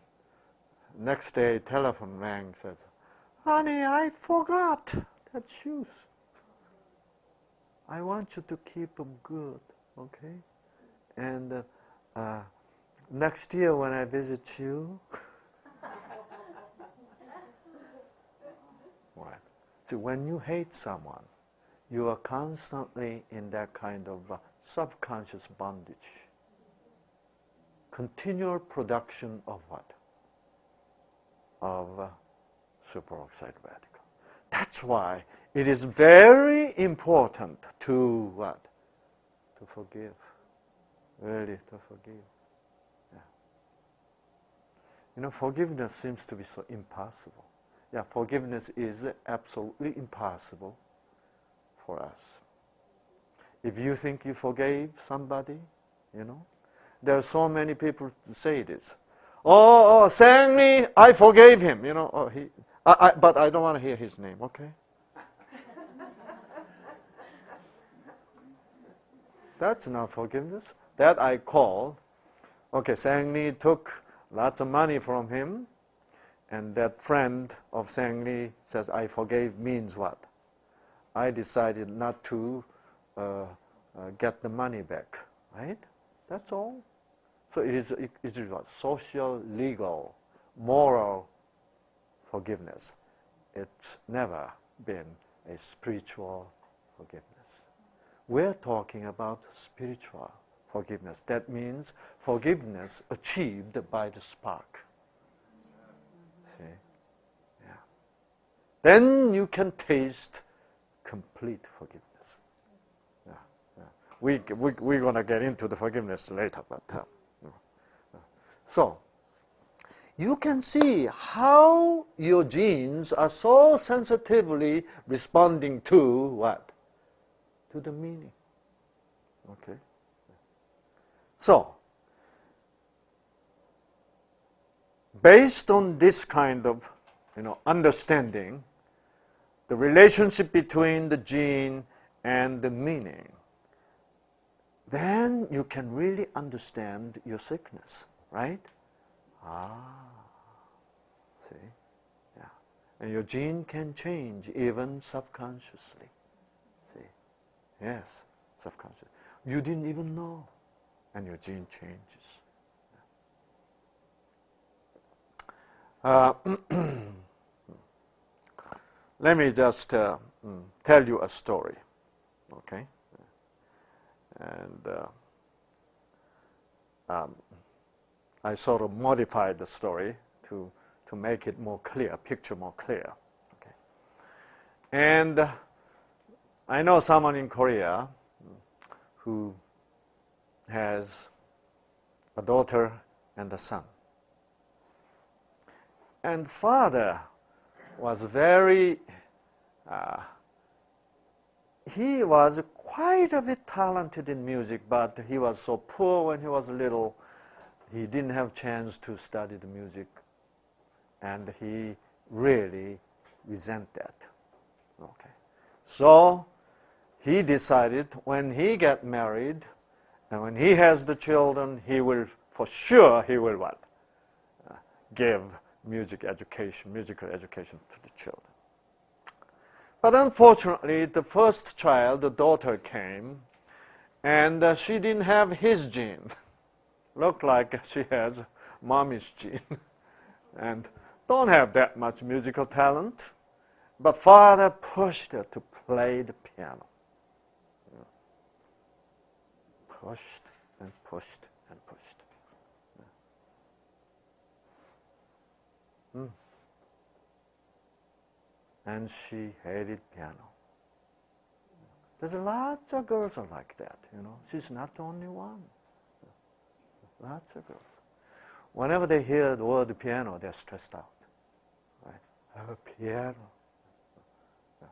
next day, telephone rang, says, honey, I forgot that shoes. I want you to keep them good, okay? And next year when I visit you, right? So when you hate someone, you are constantly in that kind of subconscious bondage. Continual production of what? Of superoxide radical. That's why it is very important to what? To forgive. Really, to forgive. Yeah. You know, forgiveness seems to be so impossible. Yeah, forgiveness is absolutely impossible for us. If you think you forgave somebody, you know, there are so many people who say this. Oh, Sang-Lee, I forgave him. You know, but I don't want to hear his name, okay? That's not forgiveness. That I call, okay, Sang-Lee took lots of money from him, and that friend of Sang-Lee says, I forgave means what? I decided not to get the money back, right? That's all. So it is what? Social, legal, moral forgiveness. It's never been a spiritual forgiveness. We're talking about spiritual forgiveness. That means forgiveness achieved by the spark. See? Yeah. Then you can taste complete forgiveness. Yeah. Yeah. We're going to get into the forgiveness later. But so, you can see how your genes are so sensitively responding to what? To the meaning. Okay? So, based on this kind of understanding, the relationship between the gene and the meaning, then you can really understand your sickness, right? See? Yeah. And your gene can change even subconsciously. See? Yes, subconsciously. You didn't even know, and your gene changes. Let me just tell you a story, okay? And I sort of modified the story to make it more clear, picture more clear. Okay. And I know someone in Korea who has a daughter and a son. And father was he was quite a bit talented in music, but he was so poor when he was little, he didn't have chance to study the music, and he really resent that. Okay. So he decided when he get married and when he has the children, he will what? Give musical education to the children. But unfortunately, the first child, the daughter, came, and she didn't have his gene. Looked like she has mommy's gene, and don't have that much musical talent. But father pushed her to play the piano. Pushed and pushed and pushed. And she hated piano. There's lots of girls are like that, She's not the only one. Lots of girls. Whenever they hear the word piano, they're stressed out. Right? Piano. Yeah.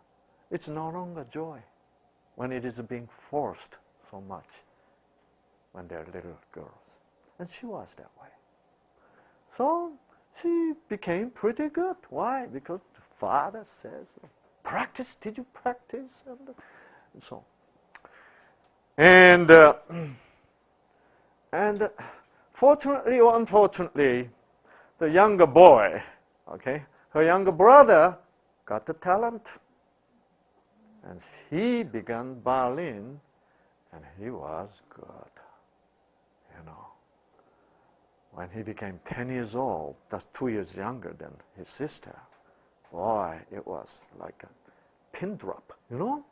It's no longer joy when it is being forced so much when they're little girls. And she was that way. So she became pretty good. Why? Because the father says, practice, did you practice? And so. And fortunately or unfortunately, the younger boy, her younger brother got the talent. And he began violin, and he was good, When he became 10 years old, that's 2 years younger than his sister, boy, it was like a pin drop, Everybody,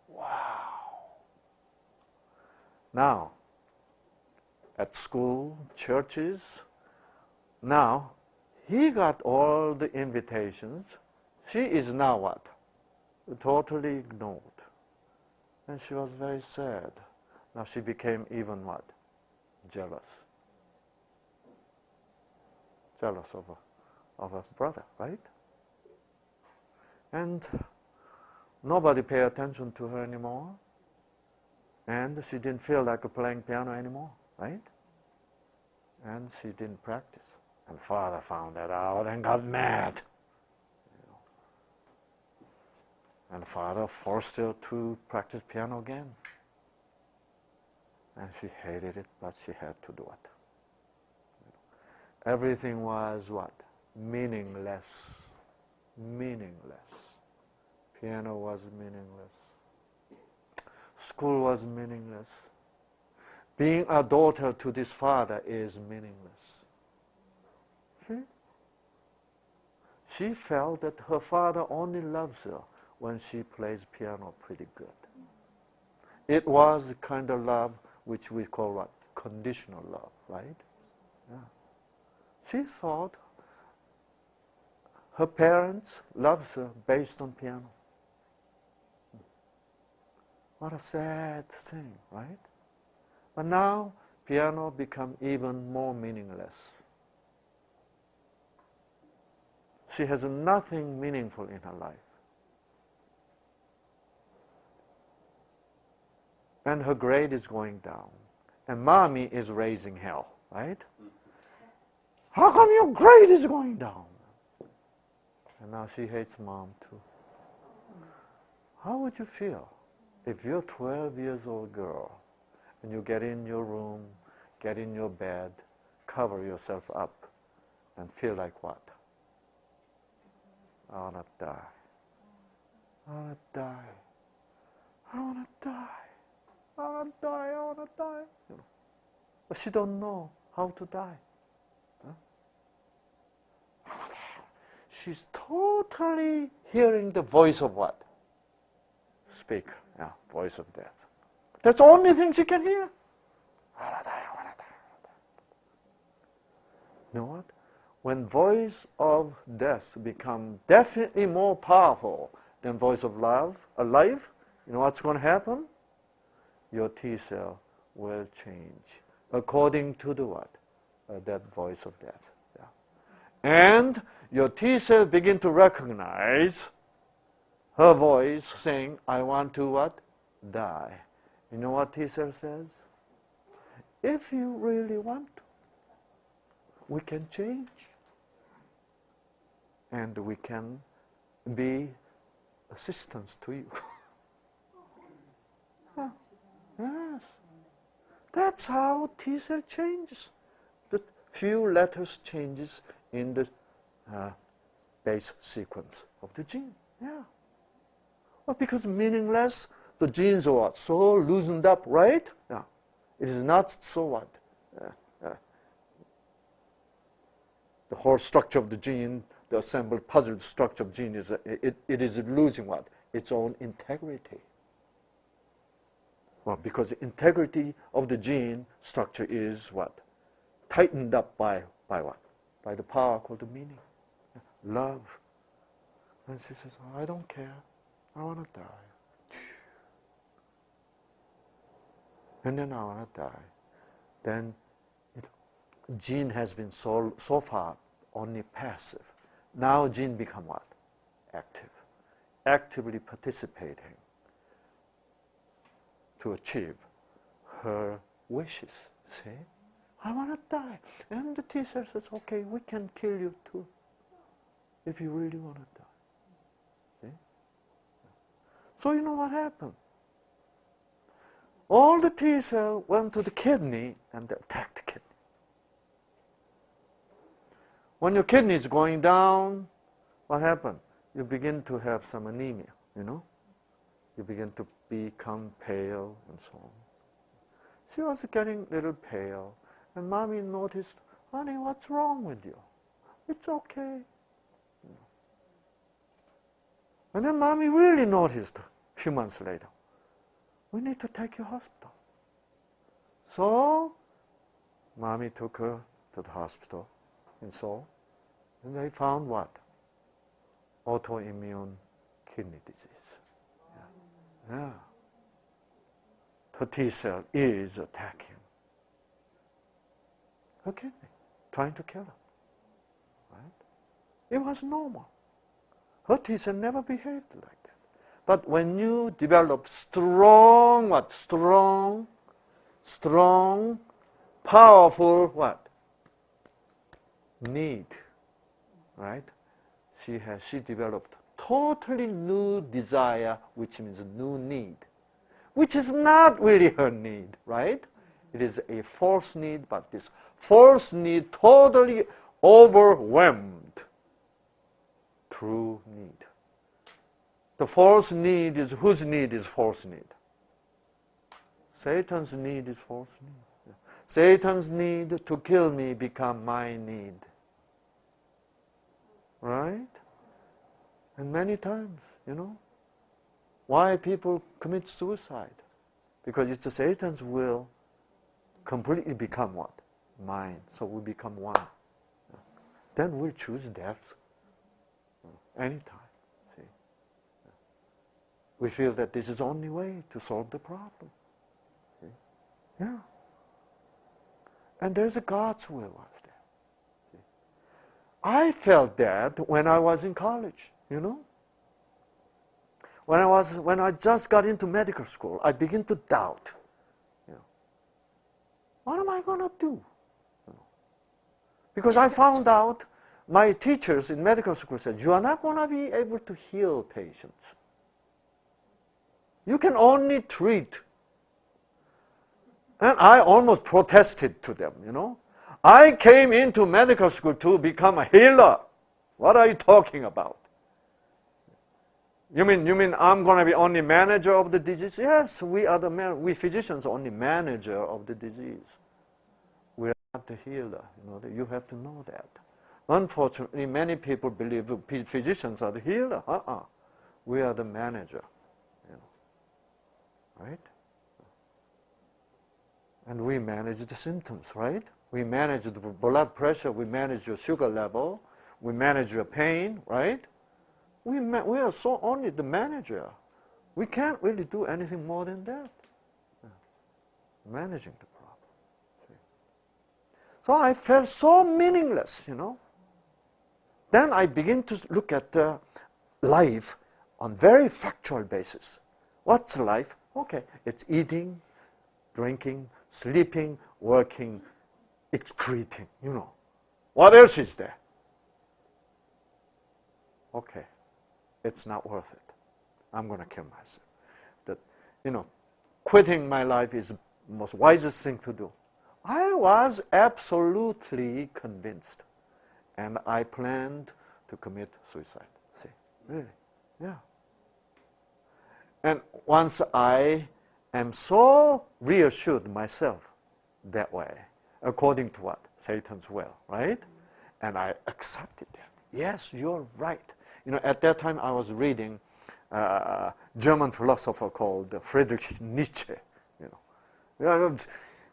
wow. Now, at school, churches, now he got all the invitations. She is now what? Totally ignored. And she was very sad. Now she became even what? Jealous. Jealous of her brother, right? And nobody paid attention to her anymore. And she didn't feel like playing piano anymore, right? And she didn't practice. And father found that out and got mad. And father forced her to practice piano again. And she hated it, but she had to do it. Everything was what? Meaningless. Meaningless. Piano was meaningless. School was meaningless. Being a daughter to this father is meaningless. See? She felt that her father only loves her when she plays piano pretty good. It was a kind of love which we call what? Conditional love, right? Yeah. She thought her parents loved her based on piano. What a sad thing, right? But now, piano become even more meaningless. She has nothing meaningful in her life. And her grade is going down. And mommy is raising hell, right? How come your grade is going down? And now she hates mom too. How would you feel if you're a 12 years old girl and you get in your room, get in your bed, cover yourself up, and feel like what? I want to die. I want to die. I want to die. I want to die. I want to die. You know. But she don't know how to die. Huh? She's totally hearing the voice of what? Speak. Yeah, voice of death. That's the only thing she can hear. I want to die. I want to die. I want to die. You know what? When voice of death become definitely more powerful than voice of love, life, you know what's going to happen? Your T cell will change according to the what? That voice of death. Yeah. And your T cell begin to recognize her voice saying, I want to what? Die. You know what T cell says? If you really want to, we can change. And we can be assistance to you. Yeah. Yes. That's how T cell changes. The few letters changes in the base sequence of the gene. Yeah. Well, because meaningless, the genes are what? So loosened up, right? Yeah. It is not so what? The whole structure of the gene, the assembled puzzle structure of gene is it is losing what? Its own integrity. Well, because the integrity of the gene structure is what? Tightened up by what? By the power called the meaning. Love. And she says, oh, I don't care. I want to die. And then I want to die. Then gene has been so far only passive. Now gene become what? Active. Actively participating to achieve her wishes. See? I want to die. And the T cell says, okay, we can kill you too, if you really want to die. See? So you know what happened? All the T cell went to the kidney and they attacked the kidney. When your kidney is going down, what happened? You begin to have some anemia, you know? You begin to become pale and so on. She was getting a little pale, and mommy noticed, honey, what's wrong with you? It's okay. And then mommy really noticed a few months later, we need to take you to hospital. So, mommy took her to the hospital in Seoul, and they found what? Autoimmune kidney disease. Yeah. The T cell is attacking her kidney, trying to kill her. Right? It was normal. Her T cell never behaved like that. But when you develop strong, what? Strong, powerful, what? Need, right? She developed totally new desire, which means a new need, which is not really her need, right? It is a false need, but this false need totally overwhelmed true need. The false need is, whose need is false need? Satan's need is false need. Satan's need to kill me become my need. Right? And many times, you know, why people commit suicide? Because it's Satan's will completely become what? Mine. So we become one. Then we choose death anytime. See? We feel that this is the only way to solve the problem. See? Yeah. And there's a God's will was there. See? I felt that when I was in college, you know. When I just got into medical school, I began to doubt. You know, what am I going to do? You know, because I found out my teachers in medical school said, you are not going to be able to heal patients. You can only treat. And I almost protested to them, you know. I came into medical school to become a healer. What are you talking about? You mean I'm going to be only manager of the disease? Yes, we physicians are only manager of the disease. We are not the healer. You know, you have to know that. Unfortunately, many people believe physicians are the healer. We are the manager. You know, right? And we manage the symptoms, right? We manage the blood pressure. We manage your sugar level. We manage your pain, right? We are so only the manager. We can't really do anything more than that. Yeah. Managing the problem. See? So I felt so meaningless, you know. Then I begin to look at life on very factual basis. What's life? Okay, it's eating, drinking, sleeping, working, excreting, you know. What else is there? Okay. It's not worth it. I'm going to kill myself. That, you know, quitting my life is the most wisest thing to do. I was absolutely convinced, and I planned to commit suicide. See, really, yeah. And once I am so reassured myself that way, according to what? Satan's will, right? And I accepted that. Yes, you're right. You know, at that time I was reading a German philosopher called Friedrich Nietzsche. You know,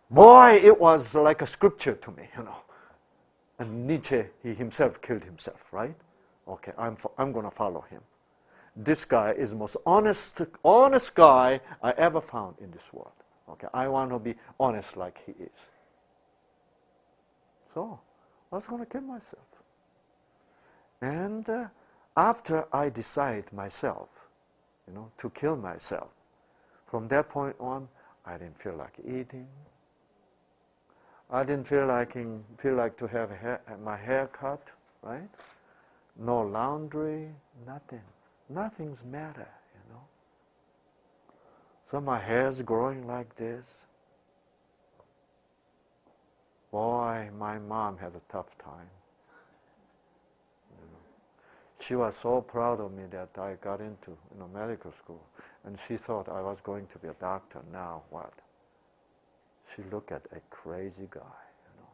boy, it was like a scripture to me. You know, and Nietzsche, he himself killed himself, right? Okay, I'm going to follow him. This guy is the most honest guy I ever found in this world. Okay, I want to be honest like he is. So I was going to kill myself, and after I decide myself, you know, to kill myself, from that point on, I didn't feel like eating. I didn't feel like to have my hair cut, right? No laundry, nothing. Nothing's matter, you know. So my hair's growing like this. Boy, my mom had a tough time. She was so proud of me that I got into medical school, and she thought I was going to be a doctor. Now what? She looked at a crazy guy, you know.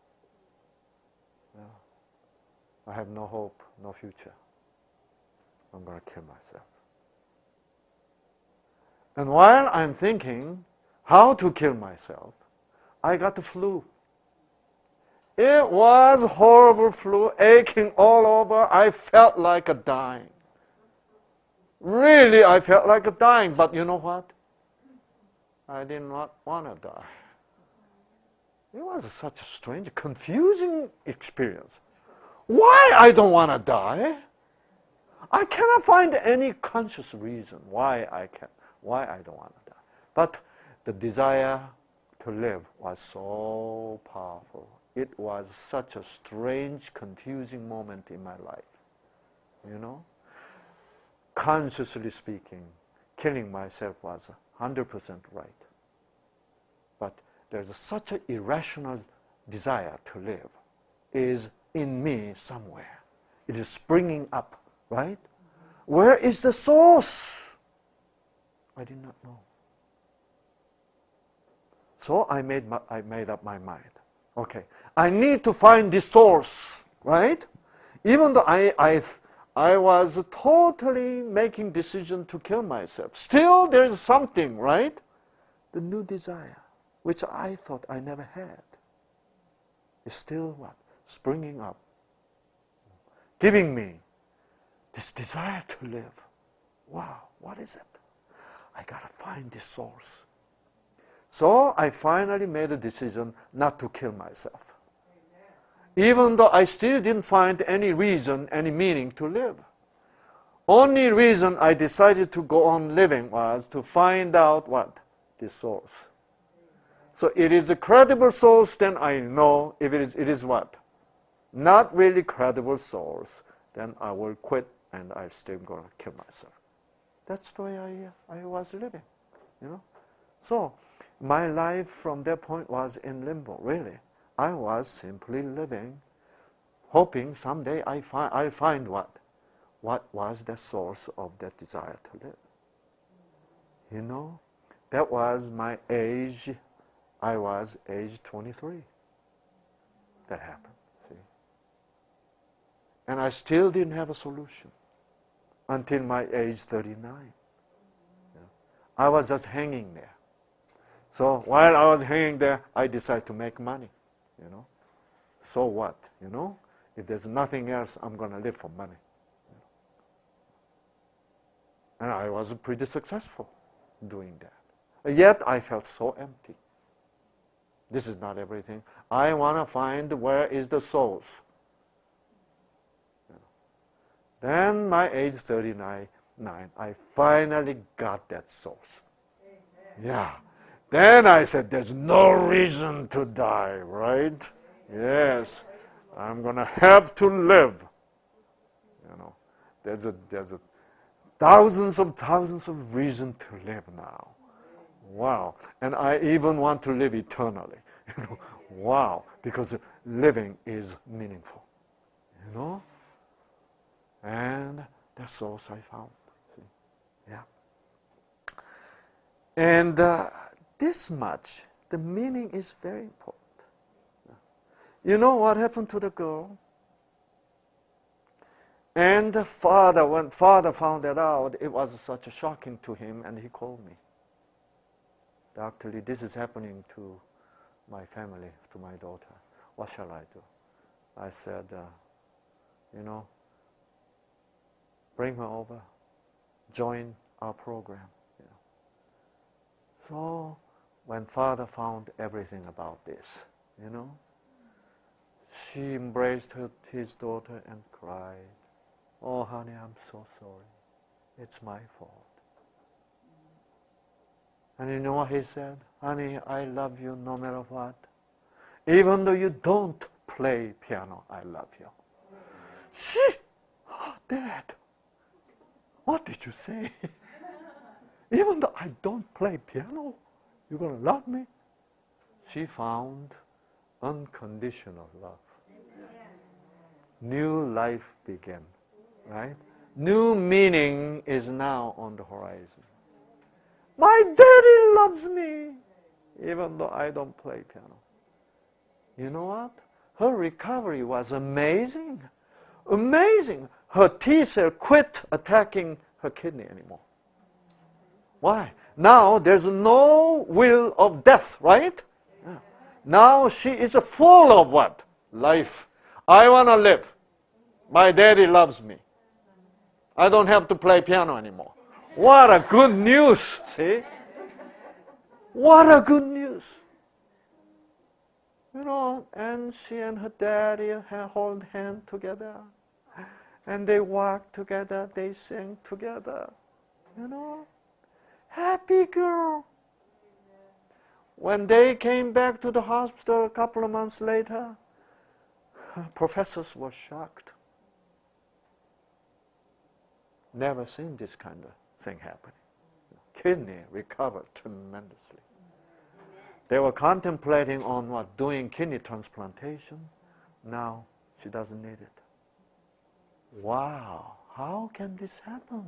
Yeah. I have no hope, no future. I'm going to kill myself. And while I'm thinking how to kill myself, I got the flu. It was horrible flu, aching all over. I felt like a dying. Really, I felt like a dying. But you know what? I did not want to die. It was such a strange, confusing experience. Why I don't want to die? I cannot find any conscious reason why I don't want to die. But the desire to live was so powerful. It was such a strange, confusing moment in my life. You know? Consciously speaking, killing myself was 100% right. But there's such an irrational desire to live is in me somewhere. It is springing up, right? Where is the source? I did not know. So I made up my mind. Okay, I need to find the source, right? Even though I was totally making decision to kill myself, still there's something, right? the new desire, which I thought I never had, is still what? Springing up, giving me this desire to live. Wow, what is it? I gotta find this source. So I finally made a decision not to kill myself. Even though I still didn't find any reason, any meaning to live. Only reason I decided to go on living was to find out what? The source. So it is a credible source, then I know if it is what? Not really credible source, then I will quit and I'm still going to kill myself. That's the way I was living, So my life from that point was in limbo, really. I was simply living, hoping someday I'll find what? What was the source of that desire to live? That was my age. I was age 23. That happened, see. And I still didn't have a solution until my age 39. I was just hanging there. So while I was hanging there, I decided to make money, So what, If there's nothing else, I'm going to live for money. And I was pretty successful doing that. Yet I felt so empty. This is not everything. I want to find where is the source. Then my age 39, I finally got that source. Amen. Yeah. Then I said, there's no reason to die, right? Yes. I'm going to have to live. There's a thousands of reasons to live now. Wow. And I even want to live eternally. Wow. Because living is meaningful. And the source I found. See? Yeah. And this much, the meaning is very important. You know what happened to the girl? And when father found that out, it was such a shocking to him, and he called me. Dr. Lee, this is happening to my family, to my daughter. What shall I do? I said, bring her over, join our program. So when father found everything about this, she embraced his daughter and cried. Oh, honey, I'm so sorry. It's my fault. And you know what he said? Honey, I love you no matter what. Even though you don't play piano, I love you. Dad, what did you say? Even though I don't play piano, you're going to love me? She found unconditional love. New life began, right? New meaning is now on the horizon. My daddy loves me, even though I don't play piano. You know what? Her recovery was amazing. Amazing. Her T cell quit attacking her kidney anymore. Why? Now there's no will of death, right? Yeah. Now she is full of what? Life. I want to live. My daddy loves me. I don't have to play piano anymore. What a good news, see? What a good news. And she and her daddy hold hands together. And they walk together, they sing together. Happy girl. When they came back to the hospital a couple of months later, professors were shocked. Never seen this kind of thing happening. Kidney recovered tremendously. They were contemplating on doing kidney transplantation. Now she doesn't need it. Wow, how can this happen?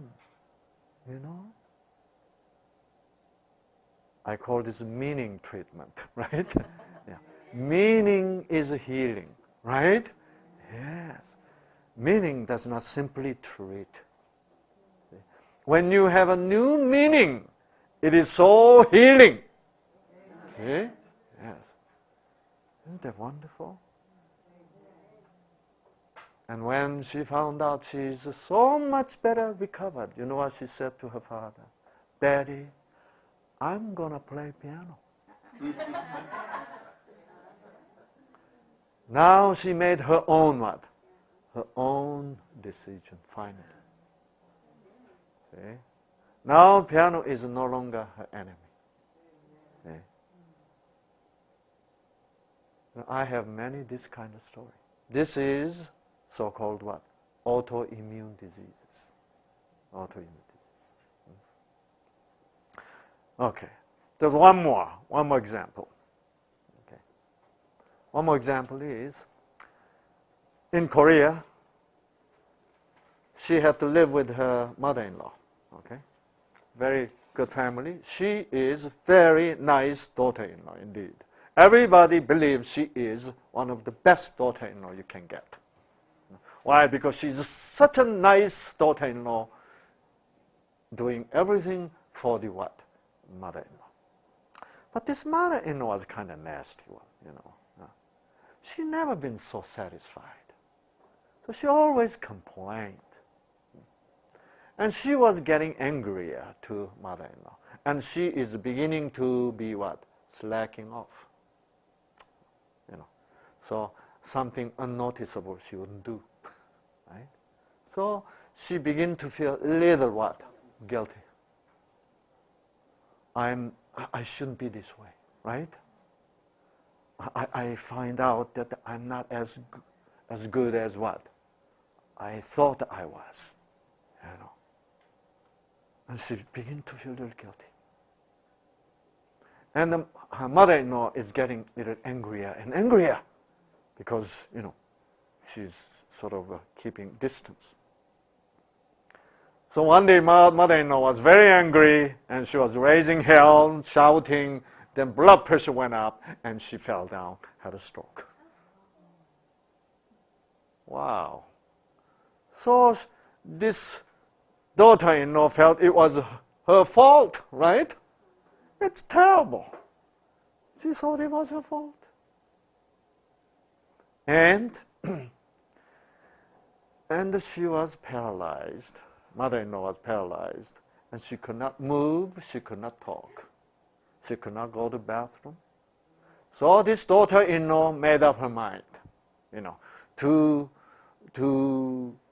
I call this meaning treatment, right? Yeah. Meaning is healing, right? Yes. Meaning does not simply treat. When you have a new meaning, it is so healing. See? Yes. Isn't that wonderful? And when she found out she's so much better recovered, you know what she said to her father? Daddy, I'm going to play piano. Now she made her own what? Her own decision, finally. See? Now piano is no longer her enemy. See? Now, I have many this kind of story. This is so-called what? Autoimmune diseases. Autoimmune disease. Okay. There's one more example. Okay. One more example is, in Korea, she had to live with her mother-in-law. Okay. Very good family. She is very nice daughter-in-law indeed. Everybody believes she is one of the best daughter-in-law you can get. Why? Because she's such a nice daughter-in-law, doing everything for the what? Mother-in-law. But this mother-in-law was kind of nasty one, you know. She never been so satisfied. So she always complained. And she was getting angrier to mother-in-law. And she is beginning to be what? Slacking off. You know. So something unnoticeable she wouldn't do. Right? So she began to feel a little what? Guilty. I shouldn't be this way, right? I find out that I'm not as good as what I thought I was, you know. And she began to feel a little guilty. And her mother-in-law is getting a little angrier and angrier because, you know, she's sort of keeping distance. So one day, mother-in-law was very angry, and she was raising hell, shouting. Then blood pressure went up, and she fell down, had a stroke. Wow. So this daughter-in-law felt it was her fault, right? It's terrible. She thought it was her fault. And she was paralyzed. Mother-in-law was paralyzed, and she could not move, she could not talk. She could not go to the bathroom. So this daughter-in-law made up her mind, you know, to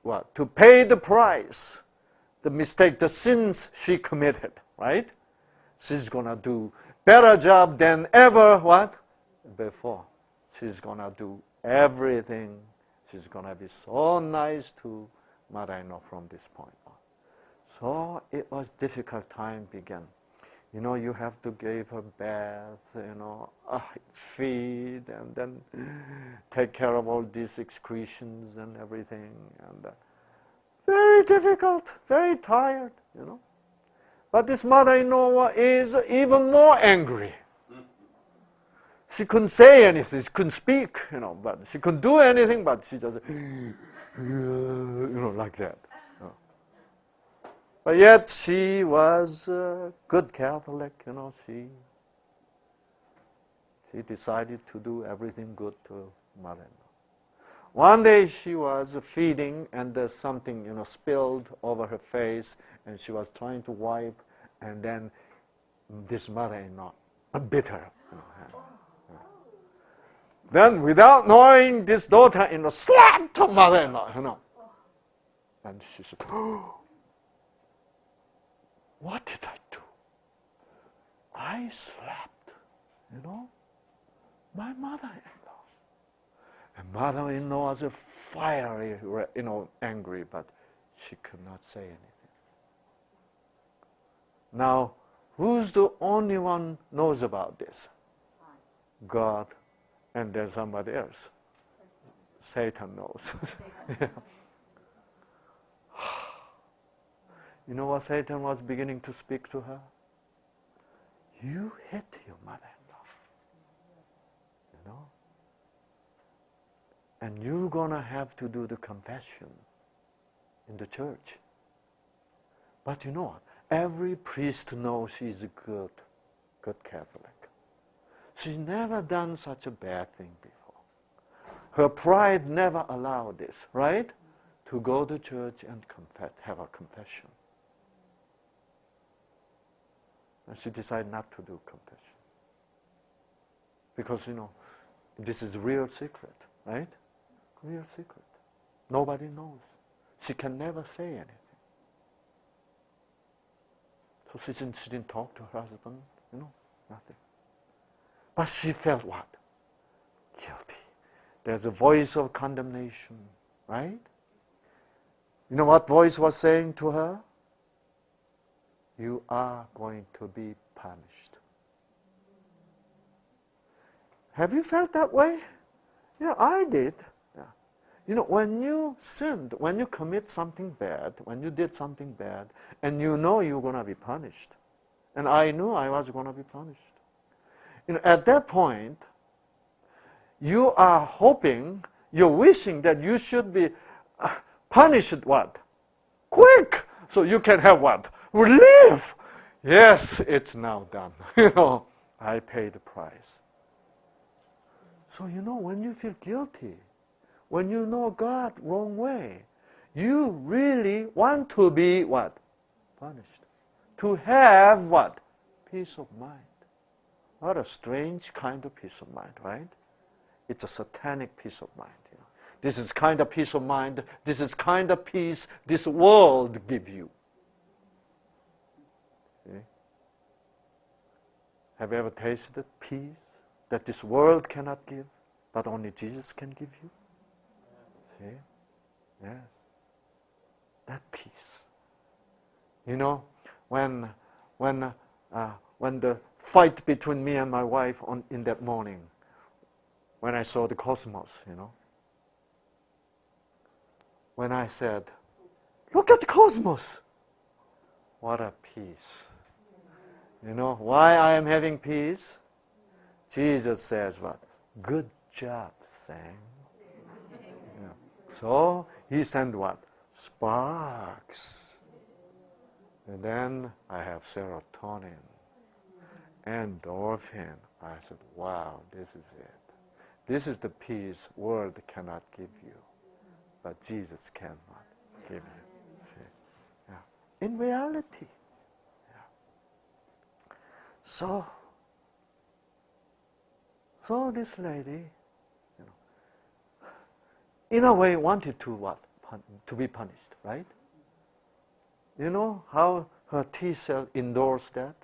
what? To pay the price, the mistake, the sins she committed, right? She's gonna do better job than ever what? Before. She's gonna do everything. She's gonna be so nice to mother-in-law from this point on. So it was difficult time began. You know, you have to give her bath, you know, feed, and then take care of all these excretions and everything. And very difficult, very tired, you know. But this mother-in-law is even more angry. She couldn't say anything, she couldn't speak, you know, but she couldn't do anything, but she just, you know, like that. But yet she was a good Catholic, you know, she decided to do everything good to mother-in-law. One day she was feeding and there's something, you know, spilled over her face and she was trying to wipe, and then this mother-in-law bit her, you know, hand. Then without knowing, this daughter-in-law slapped her mother-in-law, you know. And she said, oh, what did I do? I slapped, you know, my mother-in-law. And mother-in-law was a fiery, you know, angry, but she could not say anything. Now, who's the only one knows about this? God, and there's somebody else. Satan knows. Yeah. You know what Satan was beginning to speak to her? You hit your mother-in-law. You know? And you're going to have to do the confession in the church. But you know what? Every priest knows she's a good Catholic. She's never done such a bad thing before. Her pride never allowed this, right? To go to church and have a confession. And she decided not to do confession. Because, this is real secret, right? Real secret. Nobody knows. She can never say anything. So she didn't talk to her husband, nothing. But she felt what? Guilty. There's a voice of condemnation, right? You know what voice was saying to her? You are going to be punished. Have you felt that way? Yeah, I did. Yeah. When you sinned, when you commit something bad, when you did something bad, and you know you're going to be punished, and I knew I was going to be punished. At that point, you are hoping, you're wishing that you should be punished what? Quick! So you can have what? Relief! Yes, it's now done. I paid the price. So when you feel guilty, when you know God wrong way, you really want to be what? Punished. To have what? Peace of mind. What a strange kind of peace of mind, right? It's a satanic peace of mind. This is kind of peace of mind. This is kind of peace this world gives you. See? Have you ever tasted peace that this world cannot give, but only Jesus can give you? See? Yes. That peace. When the fight between me and my wife in that morning, when I saw the cosmos, when I said, look at the cosmos. What a peace. Why I am having peace? Jesus says what? Good job, Sam. So he sent what? Sparks. And then I have serotonin, endorphin. I said, wow, this is it. This is the peace world cannot give you, but Jesus cannot give you. See? Yeah. In reality. Yeah. So this lady, in a way wanted to what? To be punished, right? You know how her T cell endorsed that?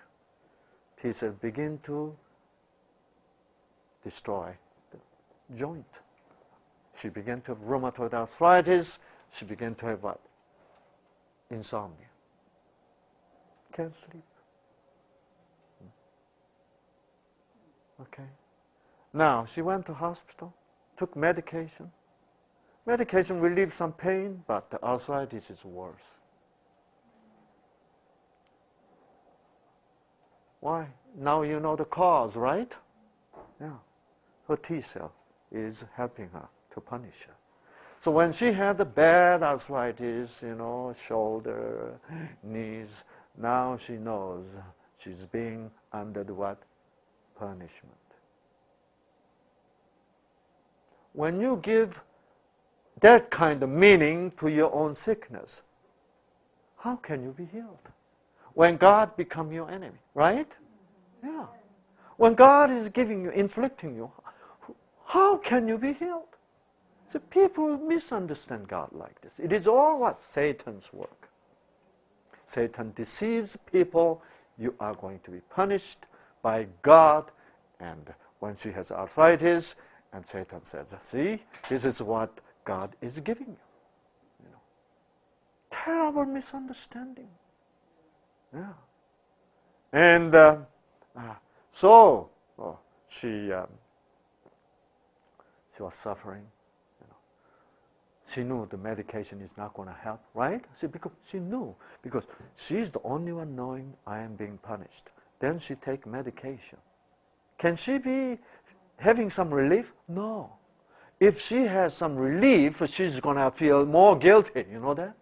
T cell begin to destroy the joint. She began to have rheumatoid arthritis. She began to have what? Insomnia. Can't sleep. Okay. Now, she went to hospital, took medication. Medication relieves some pain, but the arthritis is worse. Why? Now you know the cause, right? Yeah. Her T cell is helping her to punish her. So when she had the bad arthritis, shoulder, knees, now she knows she's being under the what? Punishment. When you give that kind of meaning to your own sickness, how can you be healed? When God becomes your enemy, right? Yeah. When God is giving you, inflicting you, how can you be healed? So people misunderstand God like this. It is all what? Satan's work. Satan deceives people. You are going to be punished by God. And when she has arthritis, and Satan says, see, this is what God is giving you. Terrible misunderstanding. Yeah. And so she was suffering. She knew the medication is not going to help, right? Because she knew, because she's the only one knowing I am being punished. Then she take medication. Can she be having some relief? No. If she has some relief, she's going to feel more guilty. You know that?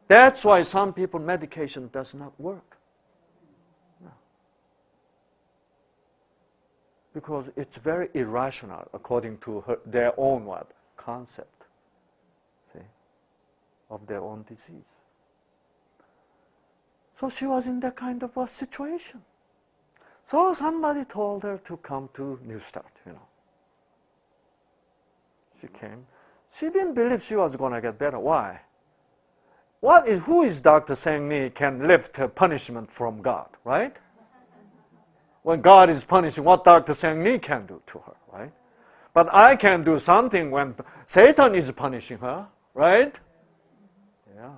That's why some people, medication does not work. No. Because it's very irrational according to their own what? Concept, see, of their own disease. So she was in that kind of a situation. So somebody told her to come to New Start, She came. She didn't believe she was going to get better. Why? Who is Dr. Sang Ni can lift punishment from God, right? When God is punishing, what Dr. Sang Ni can do to her, right? But I can do something when Satan is punishing her, right? Yeah.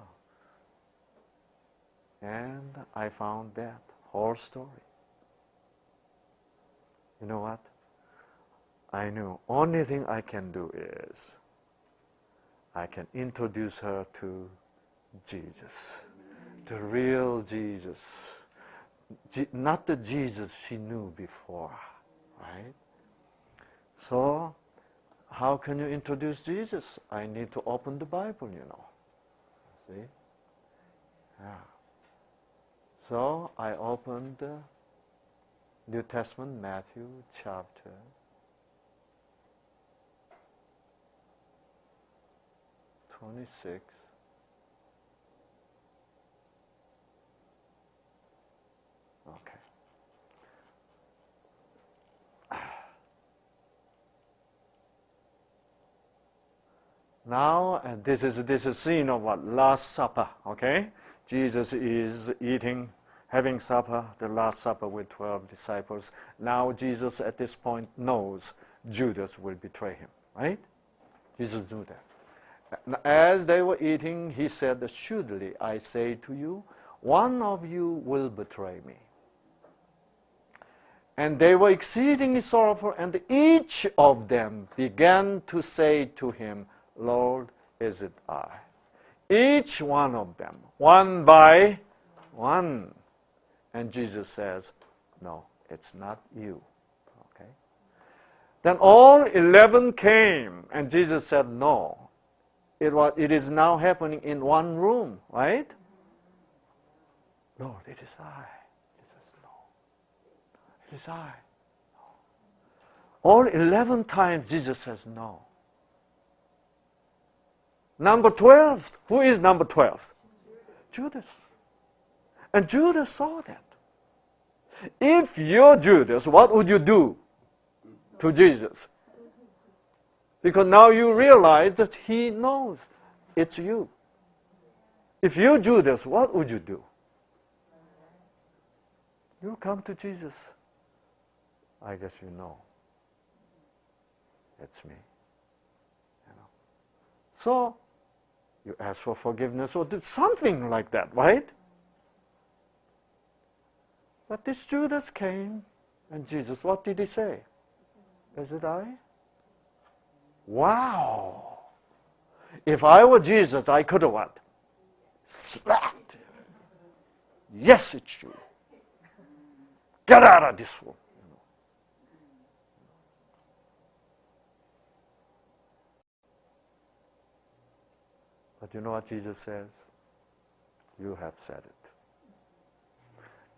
And I found that whole story. You know what? I knew only thing I can do is I can introduce her to Jesus, the real Jesus, not the Jesus she knew before, right? So, how can you introduce Jesus? I need to open the Bible, See? Yeah. So, I opened the New Testament, Matthew chapter 26. Okay. Now, this is a scene of what? Last Supper, okay? Jesus is having supper, the Last Supper with 12 disciples. Now Jesus at this point knows Judas will betray him, right? Jesus knew that. As they were eating, he said, "Surely I say to you, one of you will betray me." And they were exceedingly sorrowful, and each of them began to say to him, "Lord, is it I?" Each one of them, one by one. And Jesus says, "No, it's not you." Okay? Then all 11 came, and Jesus said, "No. It is now happening in one room," right? "Lord, it is I." He says, "No. It is I." No. All 11 times Jesus says no. Number 12. Who is number 12? Judas. And Judas saw that. If you're Judas, what would you do to Jesus? Because now you realize that he knows it's you. If you're Judas, what would you do? You come to Jesus. I guess you know. It's me. So, you ask for forgiveness or do something like that, right? But this Judas came, and Jesus, what did he say? "Is it I?" Wow! If I were Jesus, I could have what? Slapped. "Yes, it's you. Get out of this room." But you know what Jesus says? "You have said it."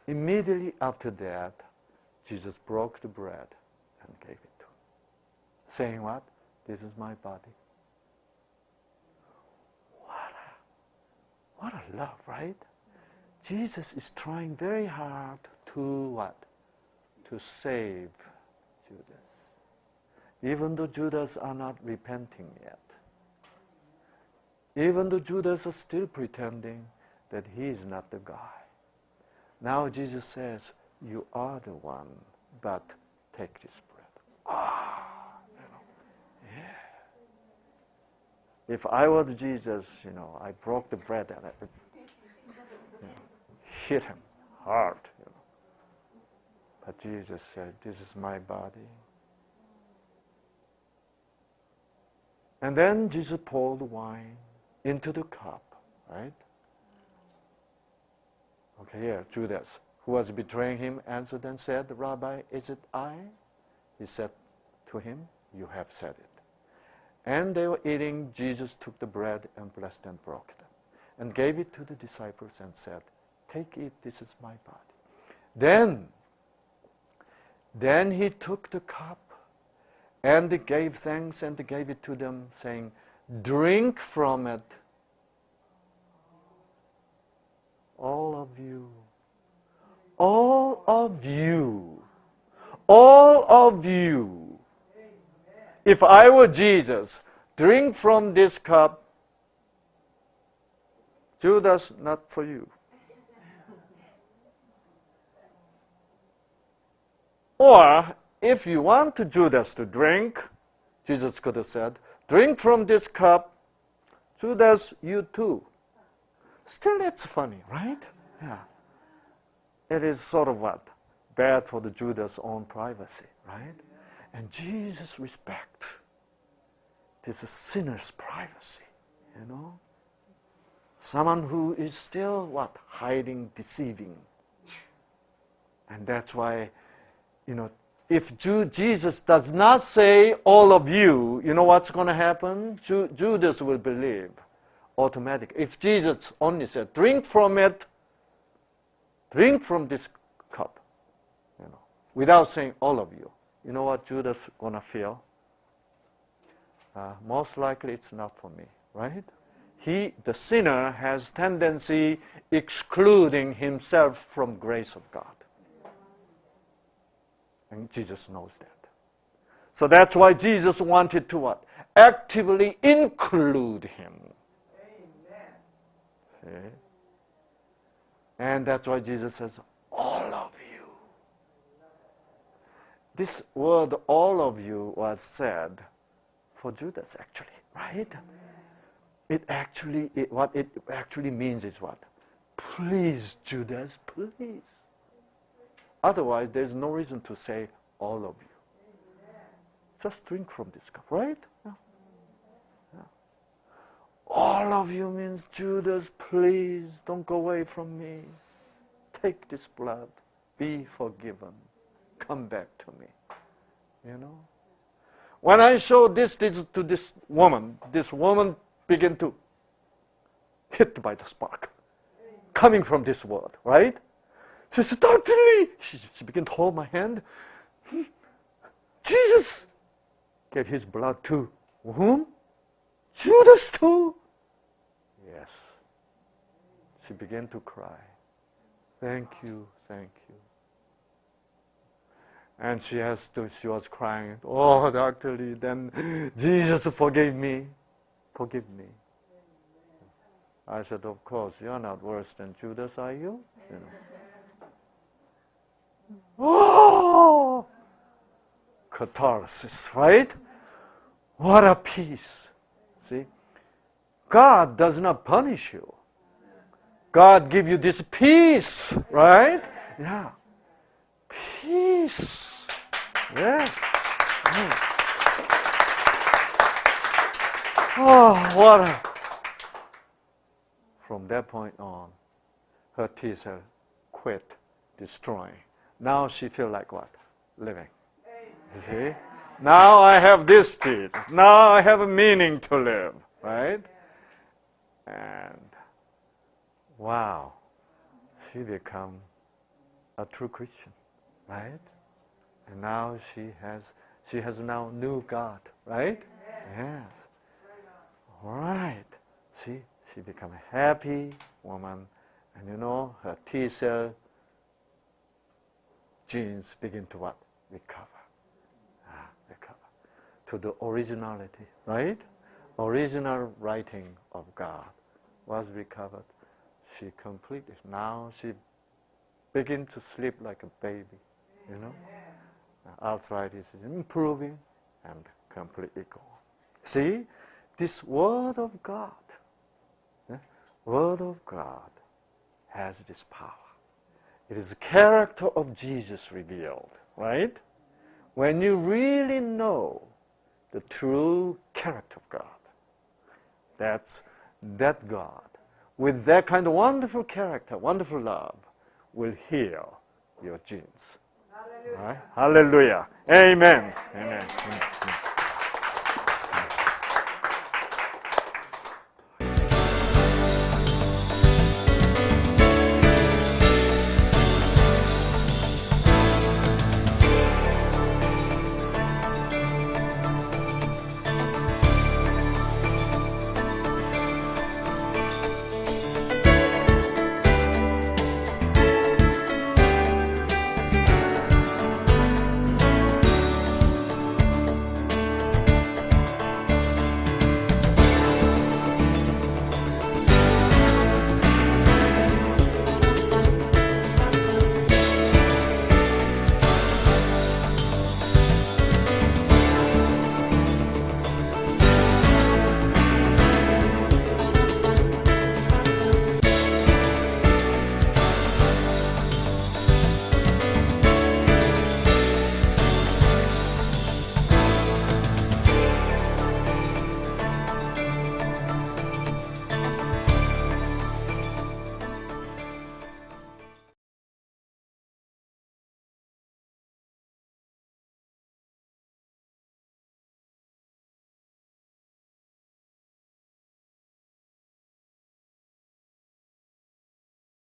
Immediately after that, Jesus broke the bread and gave it to him. Saying what? "This is my body." What a love, right? Jesus is trying very hard to what? To save Judas. Even though Judas are not repenting yet. Even though Judas is still pretending that he is not the guy. Now Jesus says, "You are the one, but take this bread." Yeah. If I were Jesus, I broke the bread and I hit him hard. But Jesus said, "This is my body." And then Jesus poured the wine into the cup, right? Okay, here, Judas, who was betraying him, answered and said, "Rabbi, is it I?" He said to him, "You have said it." And they were eating. Jesus took the bread and blessed and broke them, and gave it to the disciples and said, "Take it, this is my body." Then Then he took the cup and gave thanks and gave it to them, saying, "Drink from it, all of you. All of you. All of you. If I were Jesus, drink from this cup. Judas, not for you." Or, if you want Judas to drink, Jesus could have said, "Drink from this cup. Judas, you too." Still, it's funny, right? Yeah. It is sort of what? Bad for the Judas' own privacy, right? And Jesus respects this sinner's privacy, you know? Someone who is still what? Hiding, deceiving. And that's why, you know, if Jesus does not say all of you, you know what's going to happen? Judas will believe automatically. If Jesus only said, "Drink from it, drink from this cup," you know, without saying all of you, you know what Judas going to feel? Most likely it's not for me, right? The sinner has tendency excluding himself from grace of God. And Jesus knows that. So that's why Jesus wanted to what? Actively include him. Amen. See? And that's why Jesus says, "All of you." This word, "all of you," was said for Judas, actually, right? What it actually means is what? Please, Judas, please. Otherwise, there's no reason to say all of you. Just drink from this cup, right? Yeah. Yeah. All of you means, Judas, please don't go away from me. Take this blood. Be forgiven. Come back to me. You know? When I showed this to this woman began to hit by the spark coming from this word, right? She said, "Dr. Lee," she began to hold my hand. Jesus gave his blood to whom? Judas too. Yes. She began to cry. Thank you, thank you. And she was crying, "Oh, Dr. Lee, then Jesus forgave me. Forgive me." I said, "Of course, you're not worse than Judas, are you?" You know. Oh, catharsis, right? What a peace. See, God does not punish you. God give you this peace, right? Yeah, peace. Yeah. Oh, what a... From that point on, her T cell quit destroying. Now she feel like what? Living. You see? Now I have this teeth. Now I have a meaning to live, right? And wow, she become a true Christian, right? And now she has now knew God, right? Yes. All right. See, she become a happy woman, and you know her T cell genes begin to what? Recover. Recover. To the originality, right? Original writing of God was recovered. She completely, now she begin to sleep like a baby, you know? Arthritis is improving and completely gone. See, this Word of God, Word of God has this power. It is the character of Jesus revealed, right? When you really know the true character of God, that God, with that kind of wonderful character, wonderful love, will heal your genes. Hallelujah. Right? Hallelujah. Amen. Amen.